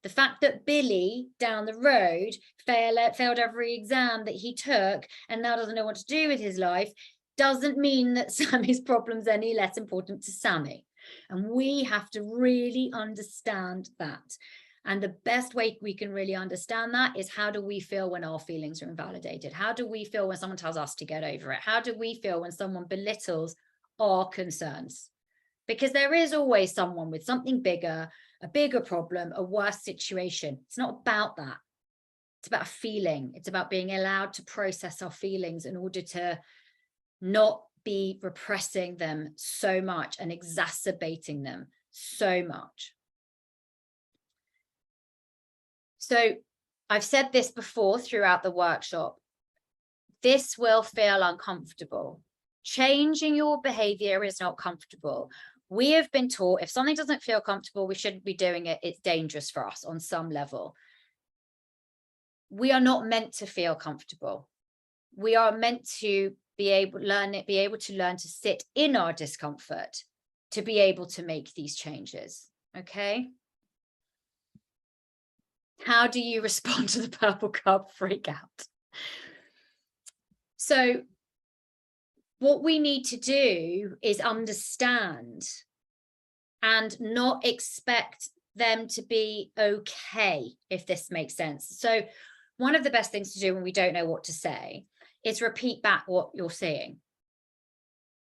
The fact that Billy down the road failed every exam that he took and now doesn't know what to do with his life doesn't mean that Sammy's problem's any less important to Sammy. And we have to really understand that. And the best way we can really understand that is, how do we feel when our feelings are invalidated? How do we feel when someone tells us to get over it? How do we feel when someone belittles our concerns? Because there is always someone with something bigger, a bigger problem, a worse situation. It's not about that. It's about a feeling. It's about being allowed to process our feelings in order to not be repressing them so much and exacerbating them so much. So I've said this before throughout the workshop. This will feel uncomfortable. Changing your behavior is not comfortable. We have been taught if something doesn't feel comfortable, we shouldn't be doing it. It's dangerous for us on some level. We are not meant to feel comfortable. We are meant to be able to learn to sit in our discomfort to be able to make these changes. Okay. How do you respond to the purple cup freak out? So what we need to do is understand and not expect them to be okay, if this makes sense. So one of the best things to do when we don't know what to say is repeat back what you're saying.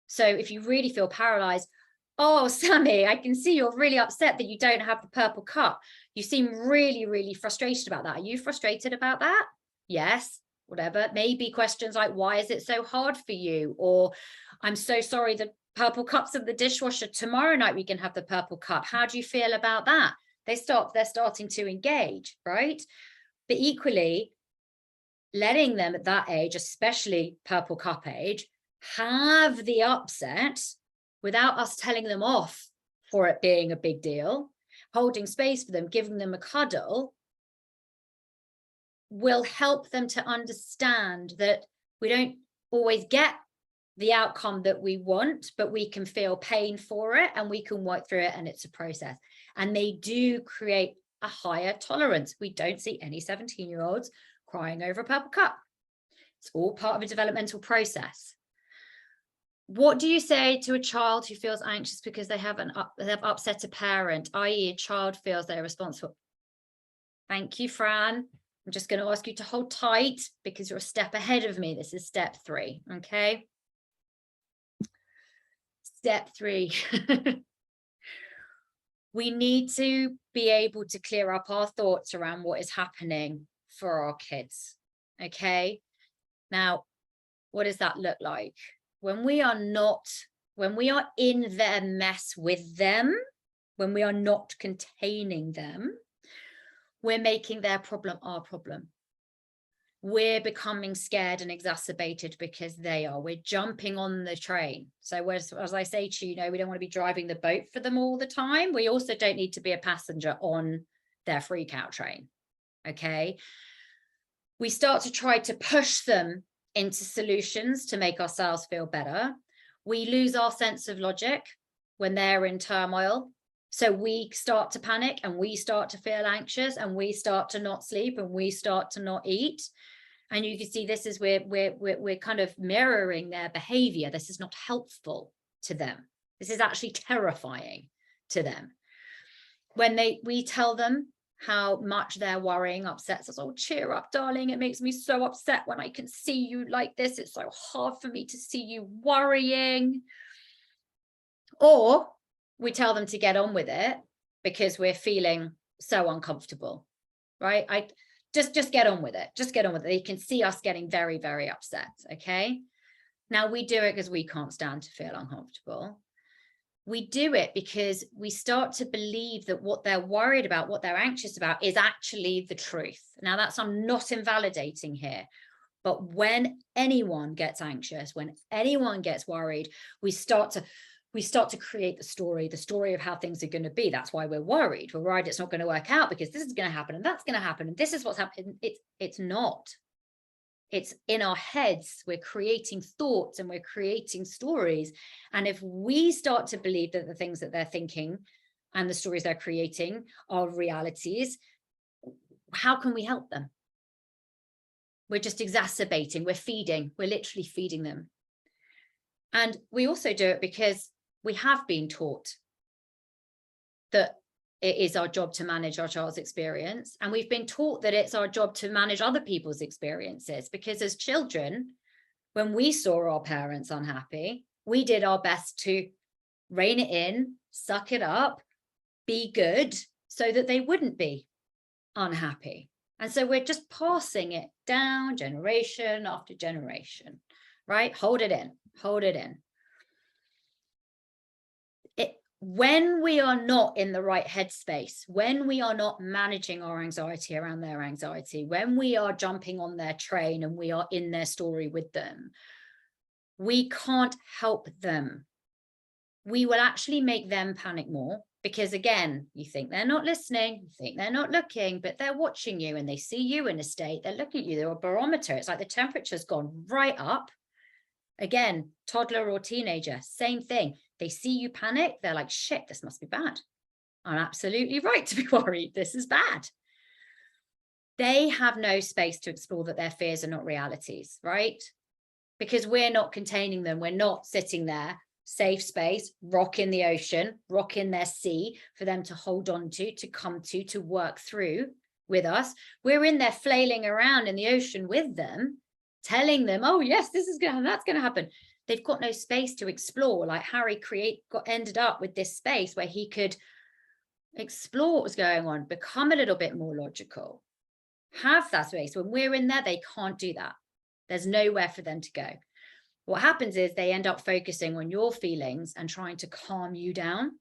So if you really feel paralyzed, oh, Sammy, I can see you're really upset that you don't have the purple cup. You seem really, really frustrated about that. Are you frustrated about that? Yes, whatever. Maybe questions like, why is it so hard for you? Or I'm so sorry, the purple cup's in the dishwasher. Tomorrow night we can have the purple cup. How do you feel about that? They're starting to engage, right? But equally, letting them at that age, especially purple cup age, have the upset without us telling them off for it being a big deal, holding space for them, giving them a cuddle, will help them to understand that we don't always get the outcome that we want, but we can feel pain for it and we can work through it, and it's a process. And they do create a higher tolerance. We don't see any 17-year-olds crying over a purple cup. It's all part of a developmental process. What do you say to a child who feels anxious because they have upset a parent, i.e. a child feels they're responsible? Thank you, Fran. I'm just going to ask you to hold tight because you're a step ahead of me. This is step 3, okay? Step 3. We need to be able to clear up our thoughts around what is happening for our kids, okay? Now, what does that look like? When we are in their mess with them, when we are not containing them, we're making their problem our problem. We're becoming scared and exacerbated because they are. We're jumping on the train. So as I say to you, we don't want to be driving the boat for them all the time. We also don't need to be a passenger on their freak out train, okay? We start to try to push them into solutions to make ourselves feel better. We lose our sense of logic when they're in turmoil. So we start to panic and we start to feel anxious and we start to not sleep and we start to not eat. And you can see this is where we're kind of mirroring their behavior. This is not helpful to them. This is actually terrifying to them. When we tell them how much they're worrying upsets us. Oh, cheer up, darling. It makes me so upset when I can see you like this. It's so hard for me to see you worrying. Or we tell them to get on with it because we're feeling so uncomfortable, right? Just get on with it. Just get on with it. You can see us getting very, very upset, okay? Now we do it because we can't stand to feel uncomfortable. We do it because we start to believe that what they're worried about, what they're anxious about is actually the truth. Now I'm not invalidating here, but when anyone gets anxious, when anyone gets worried, we start to create the story of how things are going to be. That's why we're worried. We're worried it's not going to work out because this is going to happen and that's going to happen and this is what's happening. It's not. It's in our heads. We're creating thoughts and we're creating stories. And if we start to believe that the things that they're thinking and the stories they're creating are realities, how can we help them? We're just exacerbating, we're literally feeding them. And we also do it because we have been taught that it is our job to manage our child's experience. And we've been taught that it's our job to manage other people's experiences, because as children, when we saw our parents unhappy, we did our best to rein it in, suck it up, be good so that they wouldn't be unhappy, And so we're just passing it down generation after generation, right? Hold it in, hold it in. When we are not in the right headspace, when we are not managing our anxiety around their anxiety, when we are jumping on their train and we are in their story with them, we can't help them. We will actually make them panic more because, again, you think they're not listening, you think they're not looking, but they're watching you and they see you in a state, they're looking at you, they're a barometer. It's like the temperature's gone right up. Again, toddler or teenager, same thing. They see you panic, they're like, shit, this must be bad. I'm absolutely right to be worried. This is bad. They have no space to explore that their fears are not realities, right? Because we're not containing them. We're not sitting there, safe space, rock in the ocean, rock in their sea for them to hold on to come to work through with us. We're in there flailing around in the ocean with them, telling them, oh yes, this is going to happen, that's going to happen. They've got no space to explore. Like Harry ended up with this space where he could explore what was going on, become a little bit more logical, have that space. When we're in there, they can't do that. There's nowhere for them to go. What happens is they end up focusing on your feelings and trying to calm you down.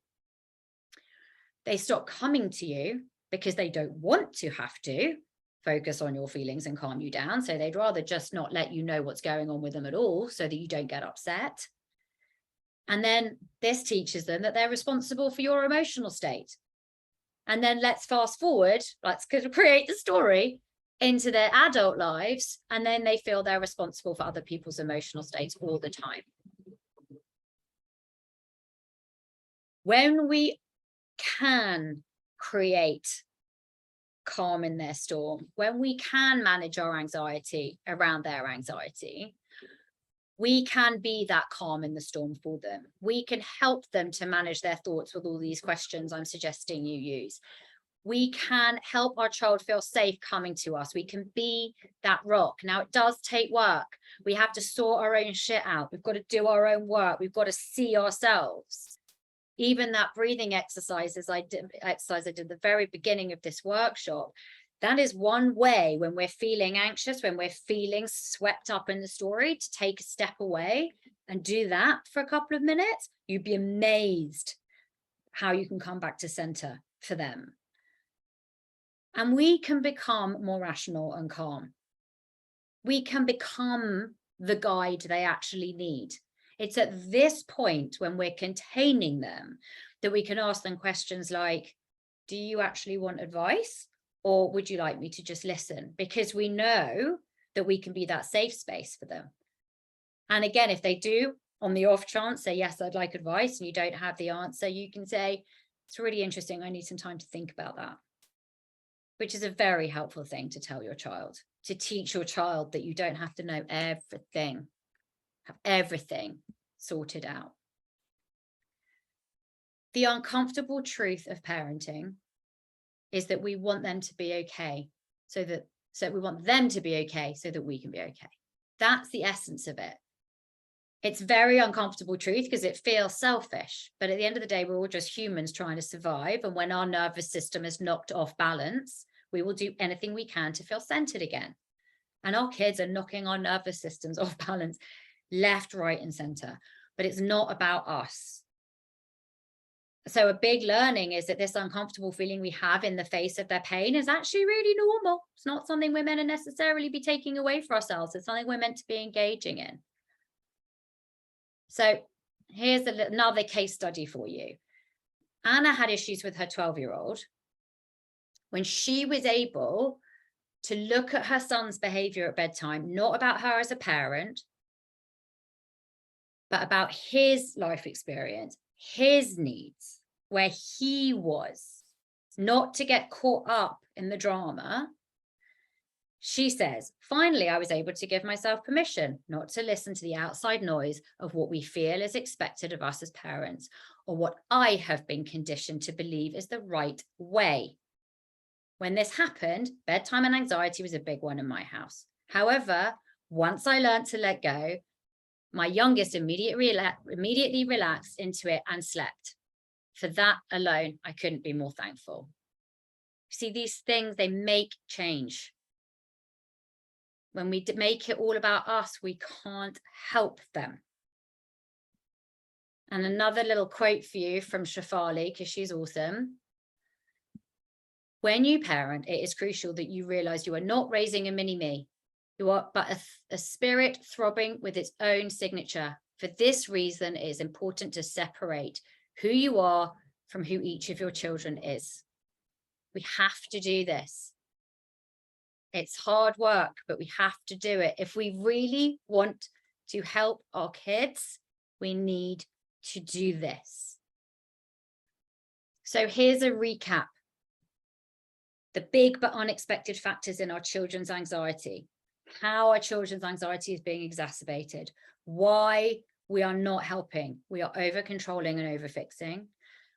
They stop coming to you because they don't want to have to focus on your feelings and calm you down. So they'd rather just not let you know what's going on with them at all so that you don't get upset. And then this teaches them that they're responsible for your emotional state. And then let's fast forward, let's create the story into their adult lives. And then they feel they're responsible for other people's emotional states all the time. When we can create calm in their storm, when we can manage our anxiety around their anxiety, we can be that calm in the storm for them. We can help them to manage their thoughts with all these questions I'm suggesting you use. We can help our child feel safe coming to us. We can be that rock. Now, it does take work. We have to sort our own shit out. We've got to do our own work. We've got to see ourselves. Even that breathing exercise I did at the very beginning of this workshop, that is one way when we're feeling anxious, when we're feeling swept up in the story, to take a step away and do that for a couple of minutes. You'd be amazed how you can come back to center for them. And we can become more rational and calm. We can become the guide they actually need. It's at this point when we're containing them that we can ask them questions like, do you actually want advice? Or would you like me to just listen? Because we know that we can be that safe space for them. And again, if they do, on the off chance, say, yes, I'd like advice, and you don't have the answer, you can say, it's really interesting. I need some time to think about that. Which is a very helpful thing to tell your child, to teach your child that you don't have to know everything, have everything sorted out. The uncomfortable truth of parenting is that we want them to be okay, so we want them to be okay so that we can be okay. That's the essence of it. It's very uncomfortable truth because it feels selfish, but at the end of the day, we're all just humans trying to survive. And when our nervous system is knocked off balance, we will do anything we can to feel centered again. And our kids are knocking our nervous systems off balance left, right, and center. But it's not about us. So a big learning is that this uncomfortable feeling we have in the face of their pain is actually really normal. It's not something we're meant to necessarily be taking away for ourselves. It's something we're meant to be engaging in. So here's another case study for you. Anna had issues with her 12-year-old. When she was able to look at her son's behavior at bedtime, not about her as a parent, but about his life experience, his needs, where he was, not to get caught up in the drama. She says, finally, I was able to give myself permission not to listen to the outside noise of what we feel is expected of us as parents, or what I have been conditioned to believe is the right way. When this happened, bedtime and anxiety was a big one in my house. However, once I learned to let go, my youngest immediately relaxed into it and slept. For that alone, I couldn't be more thankful. See, these things, they make change. When we make it all about us, we can't help them. And another little quote for you from Shafali, because she's awesome. When you parent, it is crucial that you realize you are not raising a mini-me. You are but a spirit throbbing with its own signature. For this reason, it is important to separate who you are from who each of your children is. We have to do this. It's hard work, but we have to do it. If we really want to help our kids, we need to do this. So here's a recap. The big but unexpected factors in our children's anxiety, how our children's anxiety is being exacerbated, why we are not helping. We are over controlling and over fixing.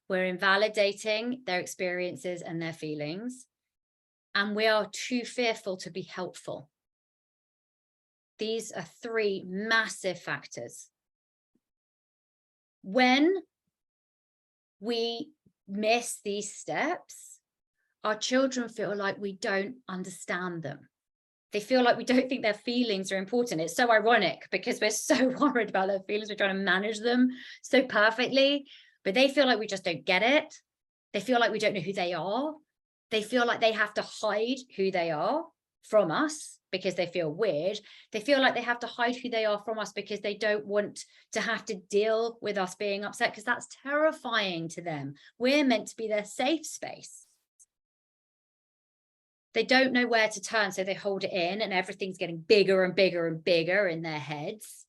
We're invalidating their experiences and their feelings. And we are too fearful to be helpful. These are three massive factors. When we miss these steps, our children feel like we don't understand them. They feel like we don't think their feelings are important. It's so ironic because we're so worried about their feelings. We're trying to manage them so perfectly, but they feel like we just don't get it. They feel like we don't know who they are. They feel like they have to hide who they are from us because they feel weird. They feel like they have to hide who they are from us because they don't want to have to deal with us being upset, because that's terrifying to them. We're meant to be their safe space. They don't know where to turn, so they hold it in, and everything's getting bigger and bigger and bigger in their heads.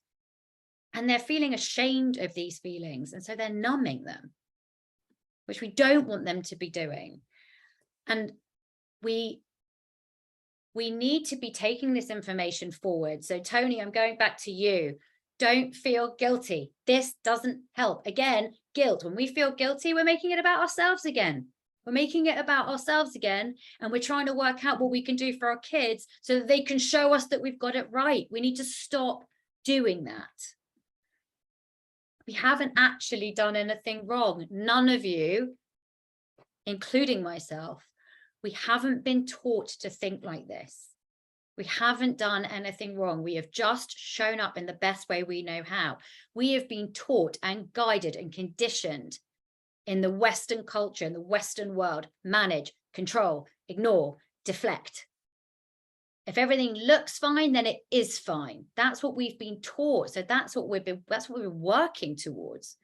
And they're feeling ashamed of these feelings, and so they're numbing them, which we don't want them to be doing. And we need to be taking this information forward. So Tony, I'm going back to you. Don't feel guilty. This doesn't help. Again, guilt. When we feel guilty, we're making it about ourselves again. We're making it about ourselves again, and we're trying to work out what we can do for our kids so that they can show us that we've got it right. We need to stop doing that. We haven't actually done anything wrong. None of you, including myself, we haven't been taught to think like this. We haven't done anything wrong. We have just shown up in the best way we know how. We have been taught and guided and conditioned in the Western culture, in the Western world: manage, control, ignore, deflect. If everything looks fine, then it is fine. That's what we've been taught. So that's what we're working towards.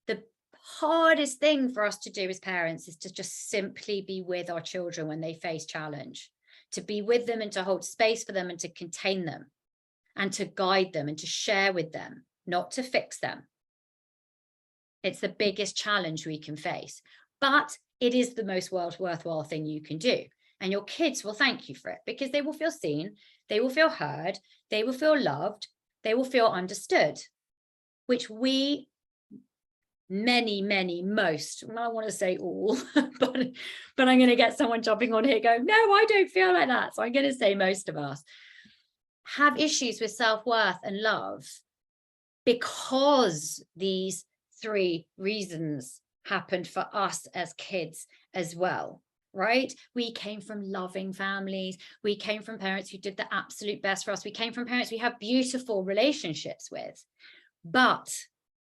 The hardest thing for us to do as parents is to just simply be with our children when they face challenge, to be with them and to hold space for them and to contain them and to guide them and to share with them, not to fix them. It's the biggest challenge we can face, but it is the most worthwhile thing you can do. And your kids will thank you for it, because they will feel seen, they will feel heard, they will feel loved, they will feel understood, which we, most, I want to say all, but I'm going to get someone jumping on here going, no, I don't feel like that. So I'm going to say most of us have issues with self-worth and love because these three reasons happened for us as kids as well, right? We came from loving families. We came from parents who did the absolute best for us. We came from parents we have beautiful relationships with, but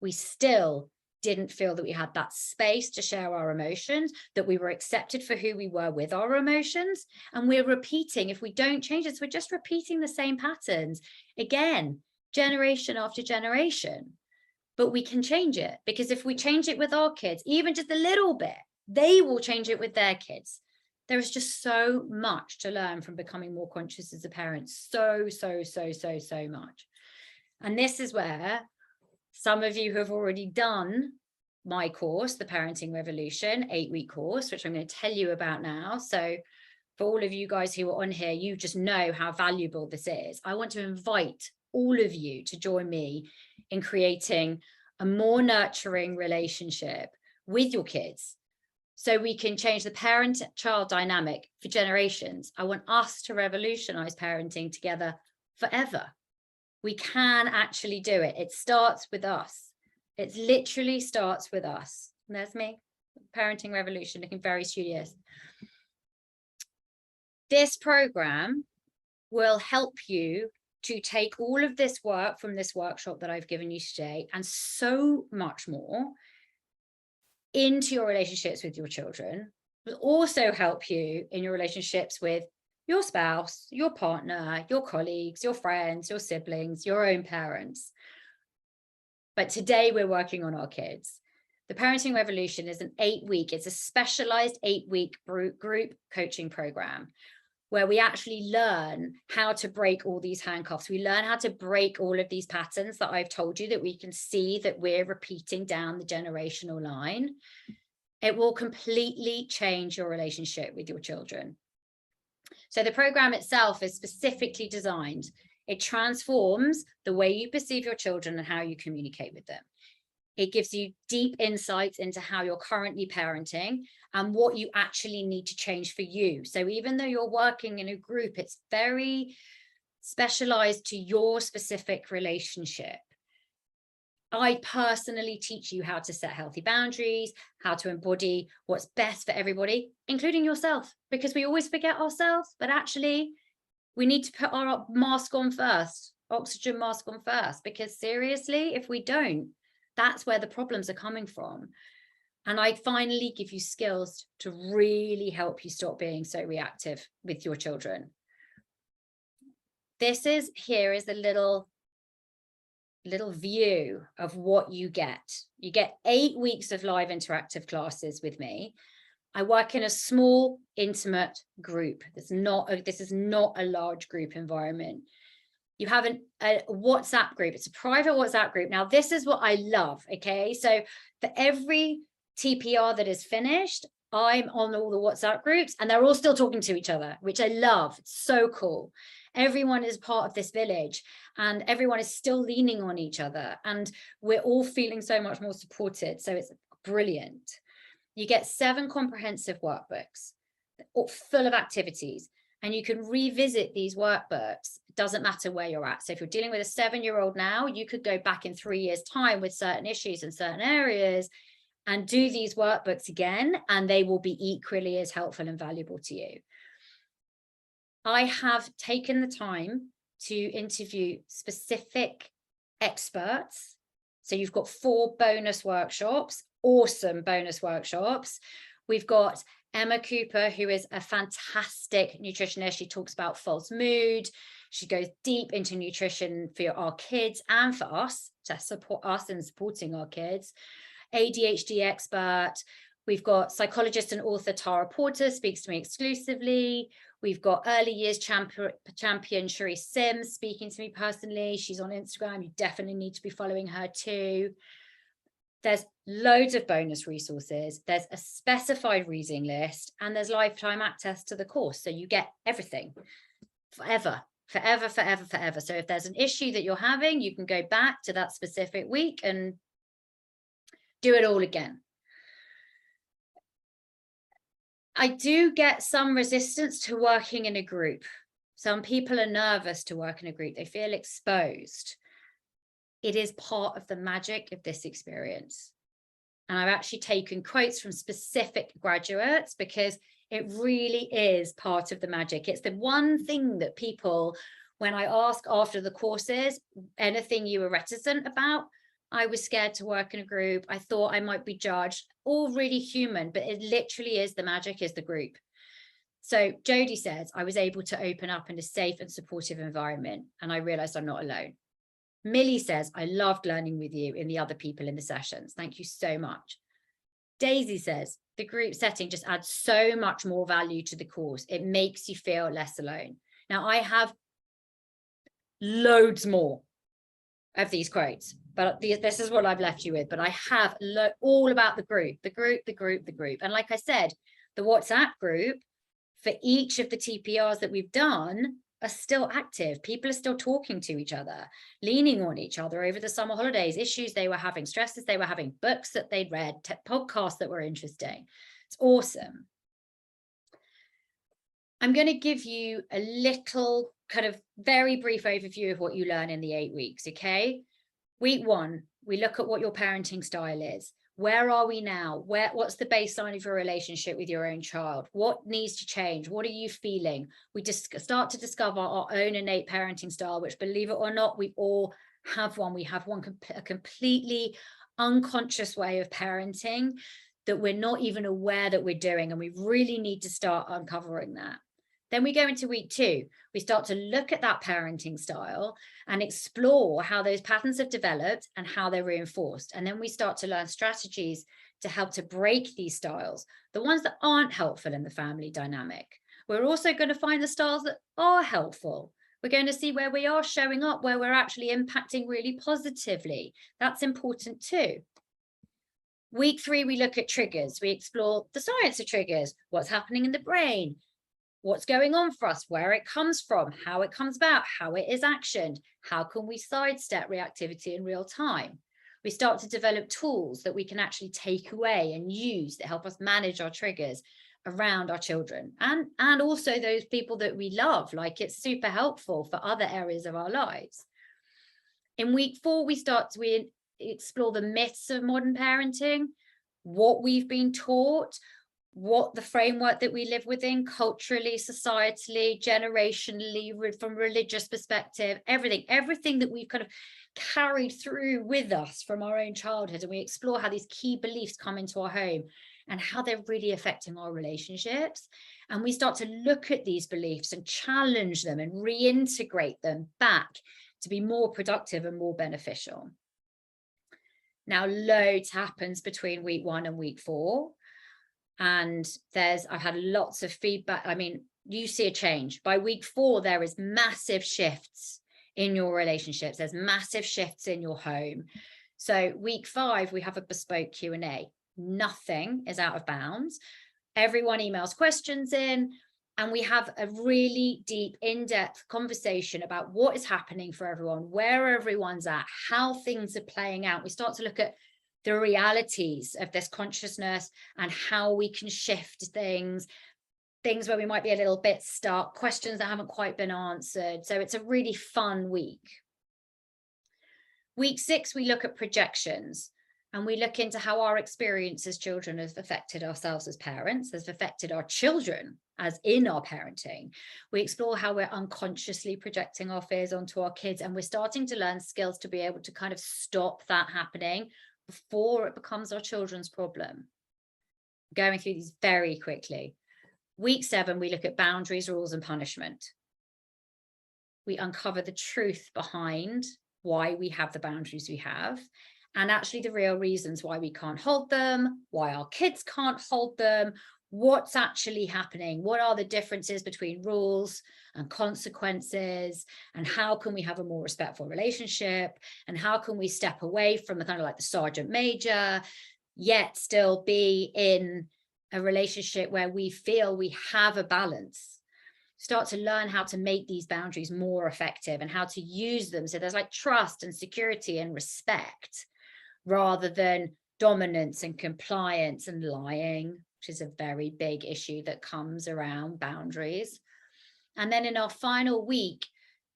we still didn't feel that we had that space to share our emotions, that we were accepted for who we were with our emotions. And we're repeating, if we don't change this, we're just repeating the same patterns again, generation after generation. But we can change it, because if we change it with our kids, even just a little bit, they will change it with their kids. There is just so much to learn from becoming more conscious as a parent. So much. And this is where some of you have already done my course, the Parenting Revolution 8-week course, which I'm going to tell you about now. So for all of you guys who are on here, you just know how valuable this is. I want to invite all of you to join me in creating a more nurturing relationship with your kids, so we can change the parent-child dynamic for generations. I want us to revolutionize parenting together forever. We can actually do it. It starts with us. It literally starts with us. And there's me, Parenting Revolution, looking very studious. This program will help you to take all of this work from this workshop that I've given you today and so much more into your relationships with your children. Will also help you in your relationships with your spouse, your partner, your colleagues, your friends, your siblings, your own parents. But today we're working on our kids. The Parenting Revolution is an 8-week, it's a specialized 8-week group coaching program where we actually learn how to break all these handcuffs. We learn how to break all of these patterns that I've told you that we can see that we're repeating down the generational line. It will completely change your relationship with your children. So the program itself is specifically designed. It transforms the way you perceive your children and how you communicate with them. It gives you deep insights into how you're currently parenting and what you actually need to change for you. So even though you're working in a group, it's very specialized to your specific relationship. I personally teach you how to set healthy boundaries, how to embody what's best for everybody, including yourself, because we always forget ourselves, but actually we need to put our mask on first, oxygen mask on first, because seriously, if we don't, that's where the problems are coming from. And I finally give you skills to really help you stop being so reactive with your children. Here is a little view of what you get. You get 8 weeks of live interactive classes with me. I work in a small, intimate group. This is not a large group environment. You have a WhatsApp group. It's a private WhatsApp group. Now, this is what I love, okay? So for every TPR that is finished, I'm on all the WhatsApp groups and they're all still talking to each other, which I love. It's so cool. Everyone is part of this village and everyone is still leaning on each other and we're all feeling so much more supported. So it's brilliant. You get 7 comprehensive workbooks full of activities. And you can revisit these workbooks. It doesn't matter where you're at. So if you're dealing with a 7-year-old now, you could go back in 3 years' time with certain issues in certain areas and do these workbooks again, and they will be equally as helpful and valuable to you. I have taken the time to interview specific experts. So you've got 4 bonus workshops, awesome bonus workshops. We've got Emma Cooper, who is a fantastic nutritionist. She talks about false mood. She goes deep into nutrition for our kids and for us, to support us in supporting our kids. ADHD expert. We've got psychologist and author Tara Porter, speaks to me exclusively. We've got early years champion Cherise Sims speaking to me personally. She's on Instagram. You definitely need to be following her too. There's loads of bonus resources. There's a specified reading list and there's lifetime access to the course. So you get everything forever. So if there's an issue that you're having, you can go back to that specific week and do it all again. I do get some resistance to working in a group. Some people are nervous to work in a group. They feel exposed. It is part of the magic of this experience. And I've actually taken quotes from specific graduates because it really is part of the magic. It's the one thing that people, when I ask after the courses, anything you were reticent about, I was scared to work in a group. I thought I might be judged, all really human, but it literally is the magic is the group. So Jodie says, I was able to open up in a safe and supportive environment and I realized I'm not alone. Millie says, I loved learning with you and the other people in the sessions. Thank you so much. Daisy says, the group setting just adds so much more value to the course. It makes you feel less alone. Now, I have loads more of these quotes, but this is what I've left you with. But I have all about the group. And like I said, the WhatsApp group for each of the TPRs that we've done are still active. People are still talking to each other, leaning on each other over the summer holidays, issues they were having, stresses they were having, books that they'd read, podcasts that were interesting. It's awesome. I'm going to give you a little kind of very brief overview of what you learn in the 8 weeks, okay? Week 1, we look at what your parenting style is. Where are we now? What's the baseline of your relationship with your own child? What needs to change? What are you feeling? We just start to discover our own innate parenting style, which, believe it or not, we all have one. We have a completely unconscious way of parenting that we're not even aware that we're doing. And we really need to start uncovering that. Then we go into week 2. We start to look at that parenting style and explore how those patterns have developed and how they're reinforced. And then we start to learn strategies to help to break these styles, the ones that aren't helpful in the family dynamic. We're also going to find the styles that are helpful. We're going to see where we are showing up, where we're actually impacting really positively. That's important too. Week 3, we look at triggers. We explore the science of triggers, what's happening in the brain, what's going on for us, where it comes from, how it comes about, how it is actioned, how can we sidestep reactivity in real time. We start to develop tools that we can actually take away and use that help us manage our triggers around our children and also those people that we love. Like, it's super helpful for other areas of our lives. In week 4, we explore the myths of modern parenting, what we've been taught, what the framework that we live within culturally, societally, generationally, from religious perspective, everything that we've kind of carried through with us from our own childhood. And we explore how these key beliefs come into our home and how they're really affecting our relationships. And we start to look at these beliefs and challenge them and reintegrate them back to be more productive and more beneficial. Now, loads happens between week 1 and week 4. And I've had lots of feedback. I mean, you see a change. By week 4, there is massive shifts in your relationships. There's massive shifts in your home. So week 5, we have a bespoke Q&A. Nothing is out of bounds. Everyone emails questions in, and we have a really deep, in-depth conversation about what is happening for everyone, where everyone's at, how things are playing out. We start to look at the realities of this consciousness and how we can shift things where we might be a little bit stuck, questions that haven't quite been answered. So it's a really fun week. Week 6, we look at projections, and we look into how our experience as children has affected ourselves as parents, has affected our children as in our parenting. We explore how we're unconsciously projecting our fears onto our kids, and we're starting to learn skills to be able to kind of stop that happening before it becomes our children's problem. Going through these very quickly. Week 7, we look at boundaries, rules, and punishment. We uncover the truth behind why we have the boundaries we have, and actually the real reasons why we can't hold them, why our kids can't hold them, what's actually happening, what are the differences between rules and consequences, and how can we have a more respectful relationship, and how can we step away from the kind of like the sergeant major, yet still be in a relationship where we feel we have a balance. Start to learn how to make these boundaries more effective and how to use them so there's like trust and security and respect, rather than dominance and compliance and lying, which is a very big issue that comes around boundaries. And then in our final week,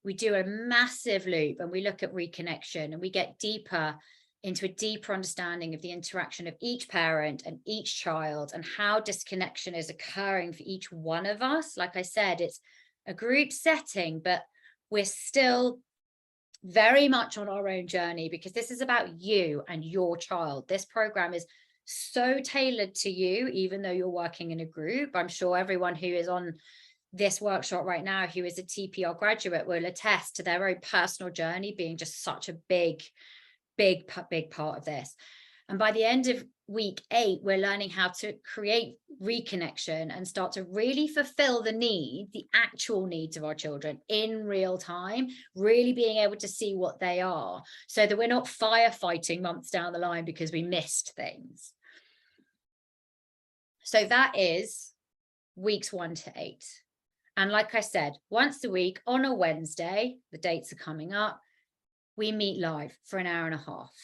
we do a massive loop and we look at reconnection, and we get deeper into a deeper understanding of the interaction of each parent and each child and how disconnection is occurring for each one of us. Like I said, it's a group setting, but we're still very much on our own journey because this is about you and your child. This program is so tailored to you, even though you're working in a group. I'm sure everyone who is on this workshop right now who is a TPR graduate will attest to their own personal journey being just such a big part of this. And by the end of week 8, we're learning how to create reconnection and start to really fulfill the actual needs of our children in real time, really being able to see what they are so that we're not firefighting months down the line because we missed things. So that is weeks 1 to 8. And like I said, once a week on a Wednesday, the dates are coming up, we meet live for an hour and a half.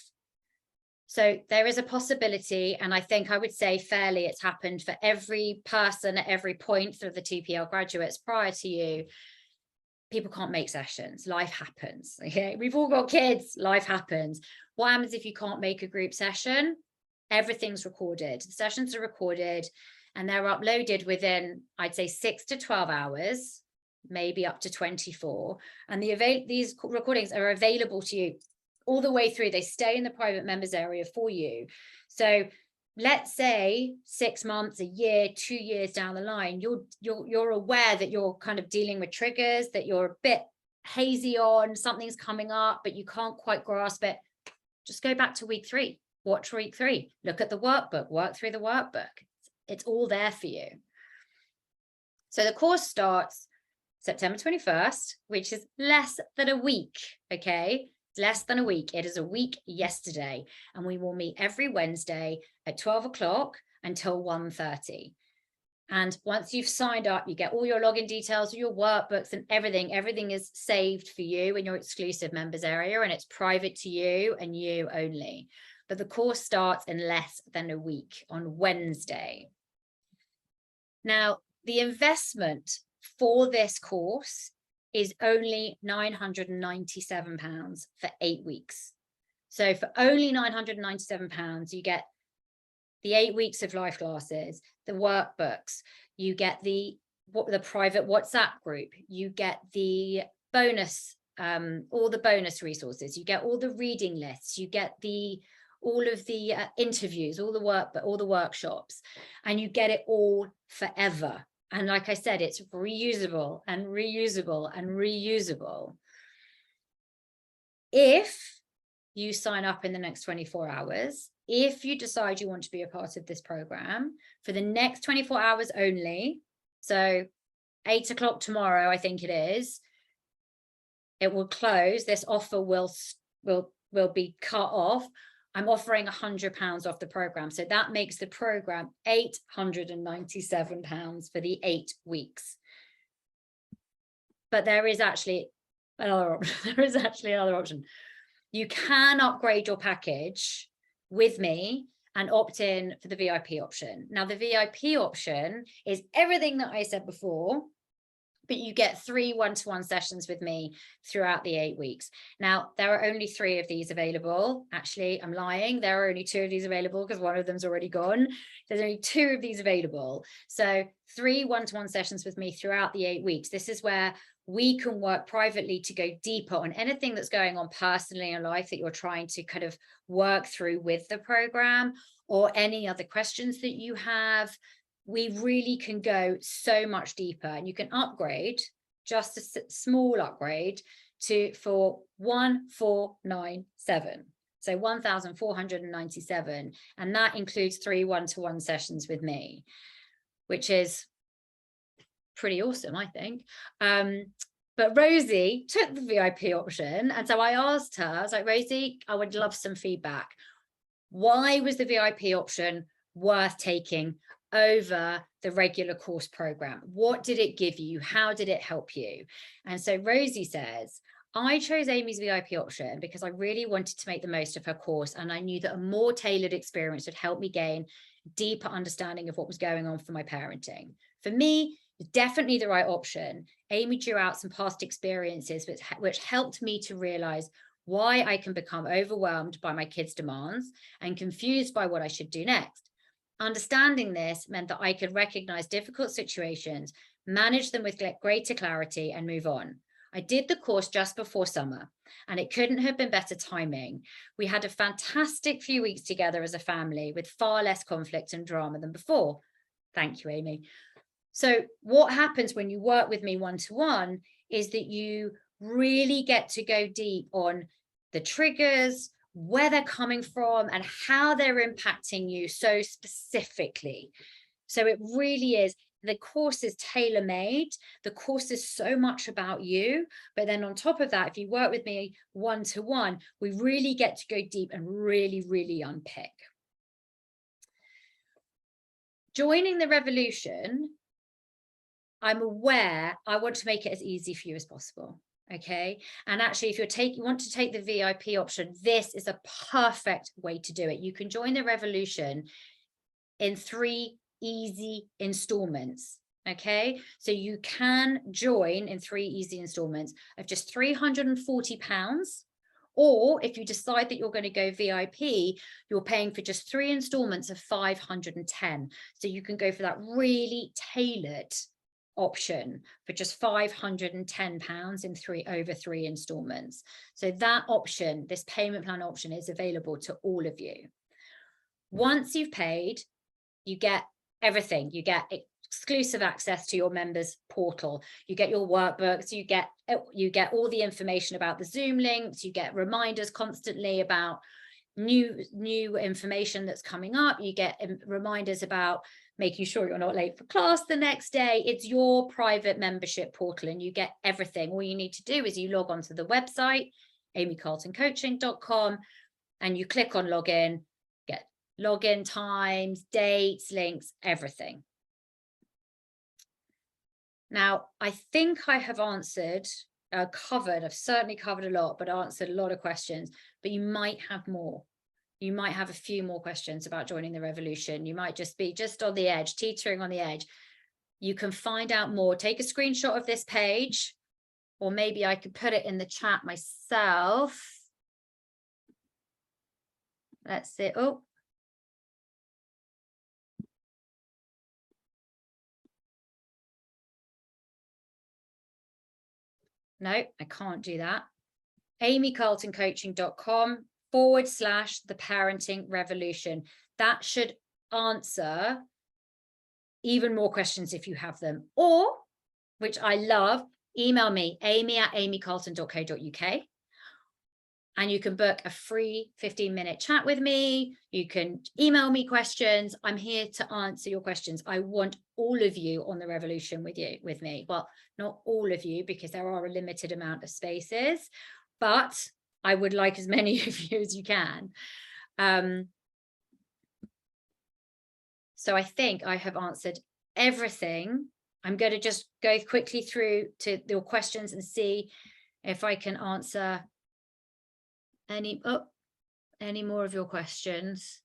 So there is a possibility, and I think I would say fairly it's happened for every person at every point through the TPL graduates prior to you. People can't make sessions. Life happens. Okay, we've all got kids. Life happens. What happens if you can't make a group session? Everything's recorded. The sessions are recorded and they're uploaded within, I'd say, 6 to 12 hours, maybe up to 24. And these recordings are available to you all the way through. They stay in the private members area for you. So let's say 6 months, a year, 2 years down the line, you're aware that you're kind of dealing with triggers, that you're a bit hazy on, something's coming up, but you can't quite grasp it. Just go back to week 3, watch week 3, look at the workbook, work through the workbook. It's all there for you. So the course starts September 21st, which is less than a week, okay? Less than a week. It is a week yesterday, and we will meet every Wednesday at 12 o'clock until 1:30. And once you've signed up, you get all your login details, your workbooks and everything. Everything is saved for you in your exclusive members area, and it's private to you and you only. But the course starts in less than a week on Wednesday. Now, the investment for this course is only £997 for 8 weeks. So for only £997, you get the 8 weeks of live classes, the workbooks, you get the private WhatsApp group, you get the bonus, all the bonus resources, you get all the reading lists, you get all of the interviews, all the workshops, and you get it all forever. And like I said, it's reusable and reusable and reusable. If you sign up in the next 24 hours, if you decide you want to be a part of this program for the next 24 hours only, so 8 o'clock tomorrow, I think it is, it will close. This offer will be cut off. I'm offering £100 off the program. So that makes the program £897 for the 8 weeks. But there is actually another option. You can upgrade your package with me and opt in for the VIP option. Now, the VIP option is everything that I said before, but you get 3 one-to-one sessions with me throughout the 8 weeks. Now, there are only 3 of these available. Actually, I'm lying. There are only 2 of these available because one of them's already gone. There's only 2 of these available. So 3 one-to-one sessions with me throughout the 8 weeks. This is where we can work privately to go deeper on anything that's going on personally in life that you're trying to kind of work through with the program, or any other questions that you have. We really can go so much deeper, and you can upgrade, just a small upgrade, for 1,497. So 1,497, and that includes 3 one-to-one sessions with me, which is pretty awesome, I think. But Rosie took the VIP option, and so I asked her, I was like, Rosie, I would love some feedback. Why was the VIP option worth taking over the regular course program? What did it give you? How did it help you? And so Rosie says, I chose Amy's VIP option because I really wanted to make the most of her course, and I knew that a more tailored experience would help me gain deeper understanding of what was going on for my parenting. For me, it's definitely the right option. Amy drew out some past experiences which helped me to realize why I can become overwhelmed by my kids' demands and confused by what I should do next. Understanding this meant that I could recognize difficult situations, manage them with greater clarity, and move on. I did the course just before summer, and it couldn't have been better timing. We had a fantastic few weeks together as a family with far less conflict and drama than before. Thank you, Amy. So what happens when you work with me one-to-one is that you really get to go deep on the triggers, where they're coming from, and how they're impacting you so specifically. So it really is, the course is tailor-made. The course is so much about you. But then on top of that, if you work with me one-to-one, we really get to go deep and really, really unpick. Joining the revolution, I'm aware I want to make it as easy for you as possible. Okay. And actually, if you want to take the VIP option, this is a perfect way to do it. You can join the revolution in 3 easy installments. Okay. So you can join in 3 easy installments of just £340, Or if you decide that you're going to go VIP, you're paying for just 3 installments of 510. So you can go for that really tailored option for just £510 in over 3 installments. So that option, this payment plan option, is available to all of you. Once you've paid, you get everything. You get exclusive access to your members portal. You get your workbooks. You get all the information about the Zoom links. You get reminders constantly about new information that's coming up. You get reminders about making sure you're not late for class the next day. It's your private membership portal, and you get everything. All you need to do is you log on to the website, amycarltoncoaching.com, and you click on login, get login times, dates, links, everything. Now, I think I have answered, I've certainly covered a lot, but answered a lot of questions, but you might have more. You might have a few more questions about joining the revolution. You might just be on the edge, teetering on the edge. You can find out more. Take a screenshot of this page, or maybe I could put it in the chat myself. Let's see. Oh. No, I can't do that. amycarltoncoaching.com/the parenting revolution. That should answer even more questions if you have them. Or, which I love, email me, amy@amycarlton.co.uk. And you can book a free 15-minute chat with me. You can email me questions. I'm here to answer your questions. I want all of you on the revolution with me. Well, not all of you, because there are a limited amount of spaces, but I would like as many of you as you can. So I think I have answered everything. I'm going to just go quickly through to your questions and see if I can answer any more of your questions.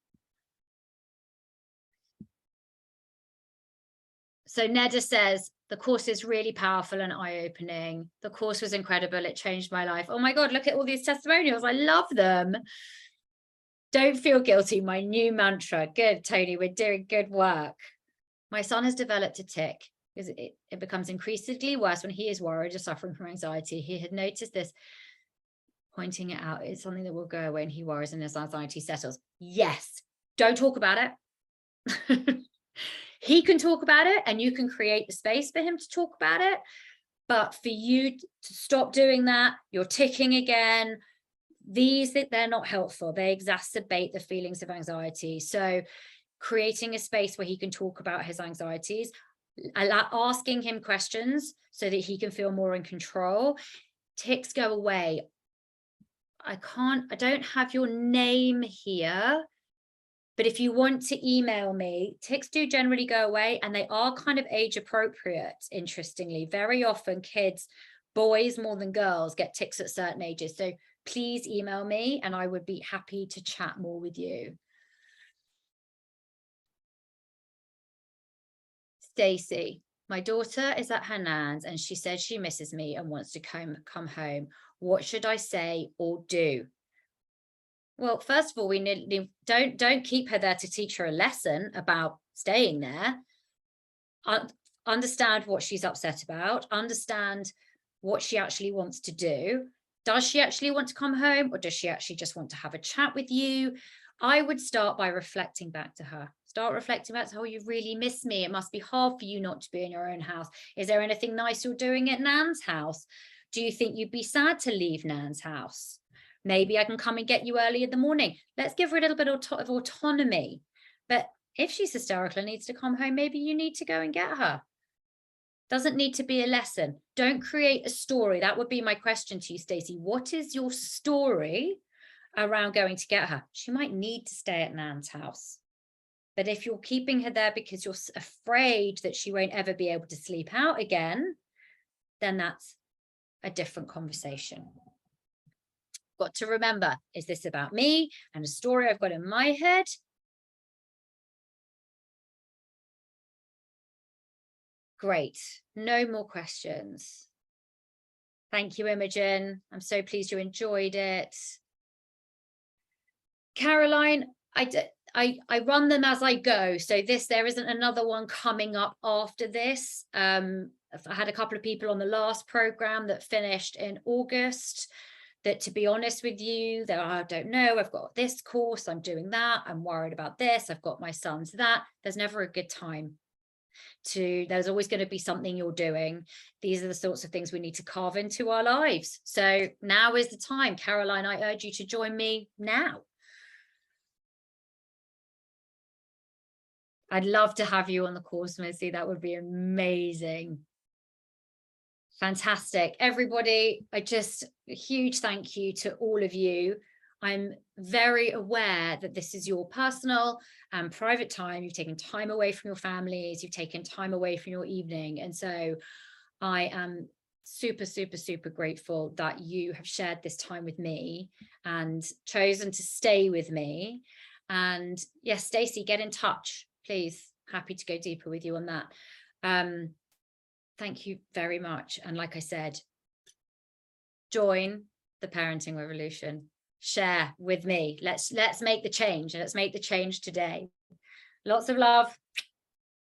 So Neda says, the course is really powerful and eye-opening. The course was incredible. It changed my life. Oh my God, look at all these testimonials. I love them. Don't feel guilty. My new mantra. Good, Tony. We're doing good work. My son has developed a tic because it becomes increasingly worse when he is worried or suffering from anxiety. He had noticed this, pointing it out. It's something that will go away when he worries and his anxiety settles. Yes. Don't talk about it. He can talk about it, and you can create the space for him to talk about it. But for you to stop doing that, you're ticking again. They're not helpful. They exacerbate the feelings of anxiety. So creating a space where he can talk about his anxieties, asking him questions so that he can feel more in control. Tics go away. I don't have your name here, but if you want to email me, tics do generally go away, and they are kind of age appropriate. Interestingly, very often kids, boys more than girls, get tics at certain ages. So please email me and I would be happy to chat more with you. Stacy, my daughter is at her nan's and she says she misses me and wants to come home. What should I say or do? Well, first of all, we don't keep her there to teach her a lesson about staying there. Understand what she's upset about. Understand what she actually wants to do. Does she actually want to come home, or does she actually just want to have a chat with you? I would start by reflecting back to her. Start reflecting back to her. Oh, you really miss me. It must be hard for you not to be in your own house. Is there anything nice you're doing at Nan's house? Do you think you'd be sad to leave Nan's house? Maybe I can come and get you early in the morning. Let's give her a little bit of autonomy. But if she's hysterical and needs to come home, maybe you need to go and get her. Doesn't need to be a lesson. Don't create a story. That would be my question to you, Stacey. What is your story around going to get her? She might need to stay at Nan's house. But if you're keeping her there because you're afraid that she won't ever be able to sleep out again, then that's a different conversation. Got to remember, is this about me and a story I've got in my head? Great. No more questions. Thank you, Imogen. I'm so pleased you enjoyed it. Caroline, I run them as I go. So there isn't another one coming up after this. I had a couple of people on the last program that finished in August that, to be honest with you, that I don't know, I've got this course, I'm doing that, I'm worried about this, I've got my son's that. There's never a good time there's always going to be something you're doing. These are the sorts of things we need to carve into our lives. So now is the time. Caroline, I urge you to join me now. I'd love to have you on the course, Missy. That would be amazing. Fantastic. Everybody, a huge thank you to all of you. I'm very aware that this is your personal and private time. You've taken time away from your families. You've taken time away from your evening. And so I am super, super, super grateful that you have shared this time with me and chosen to stay with me. And yes, Stacey, get in touch, please. Happy to go deeper with you on that. Thank you very much. And like I said, join the parenting revolution. Share with me. Let's make the change. Let's make the change today. Lots of love.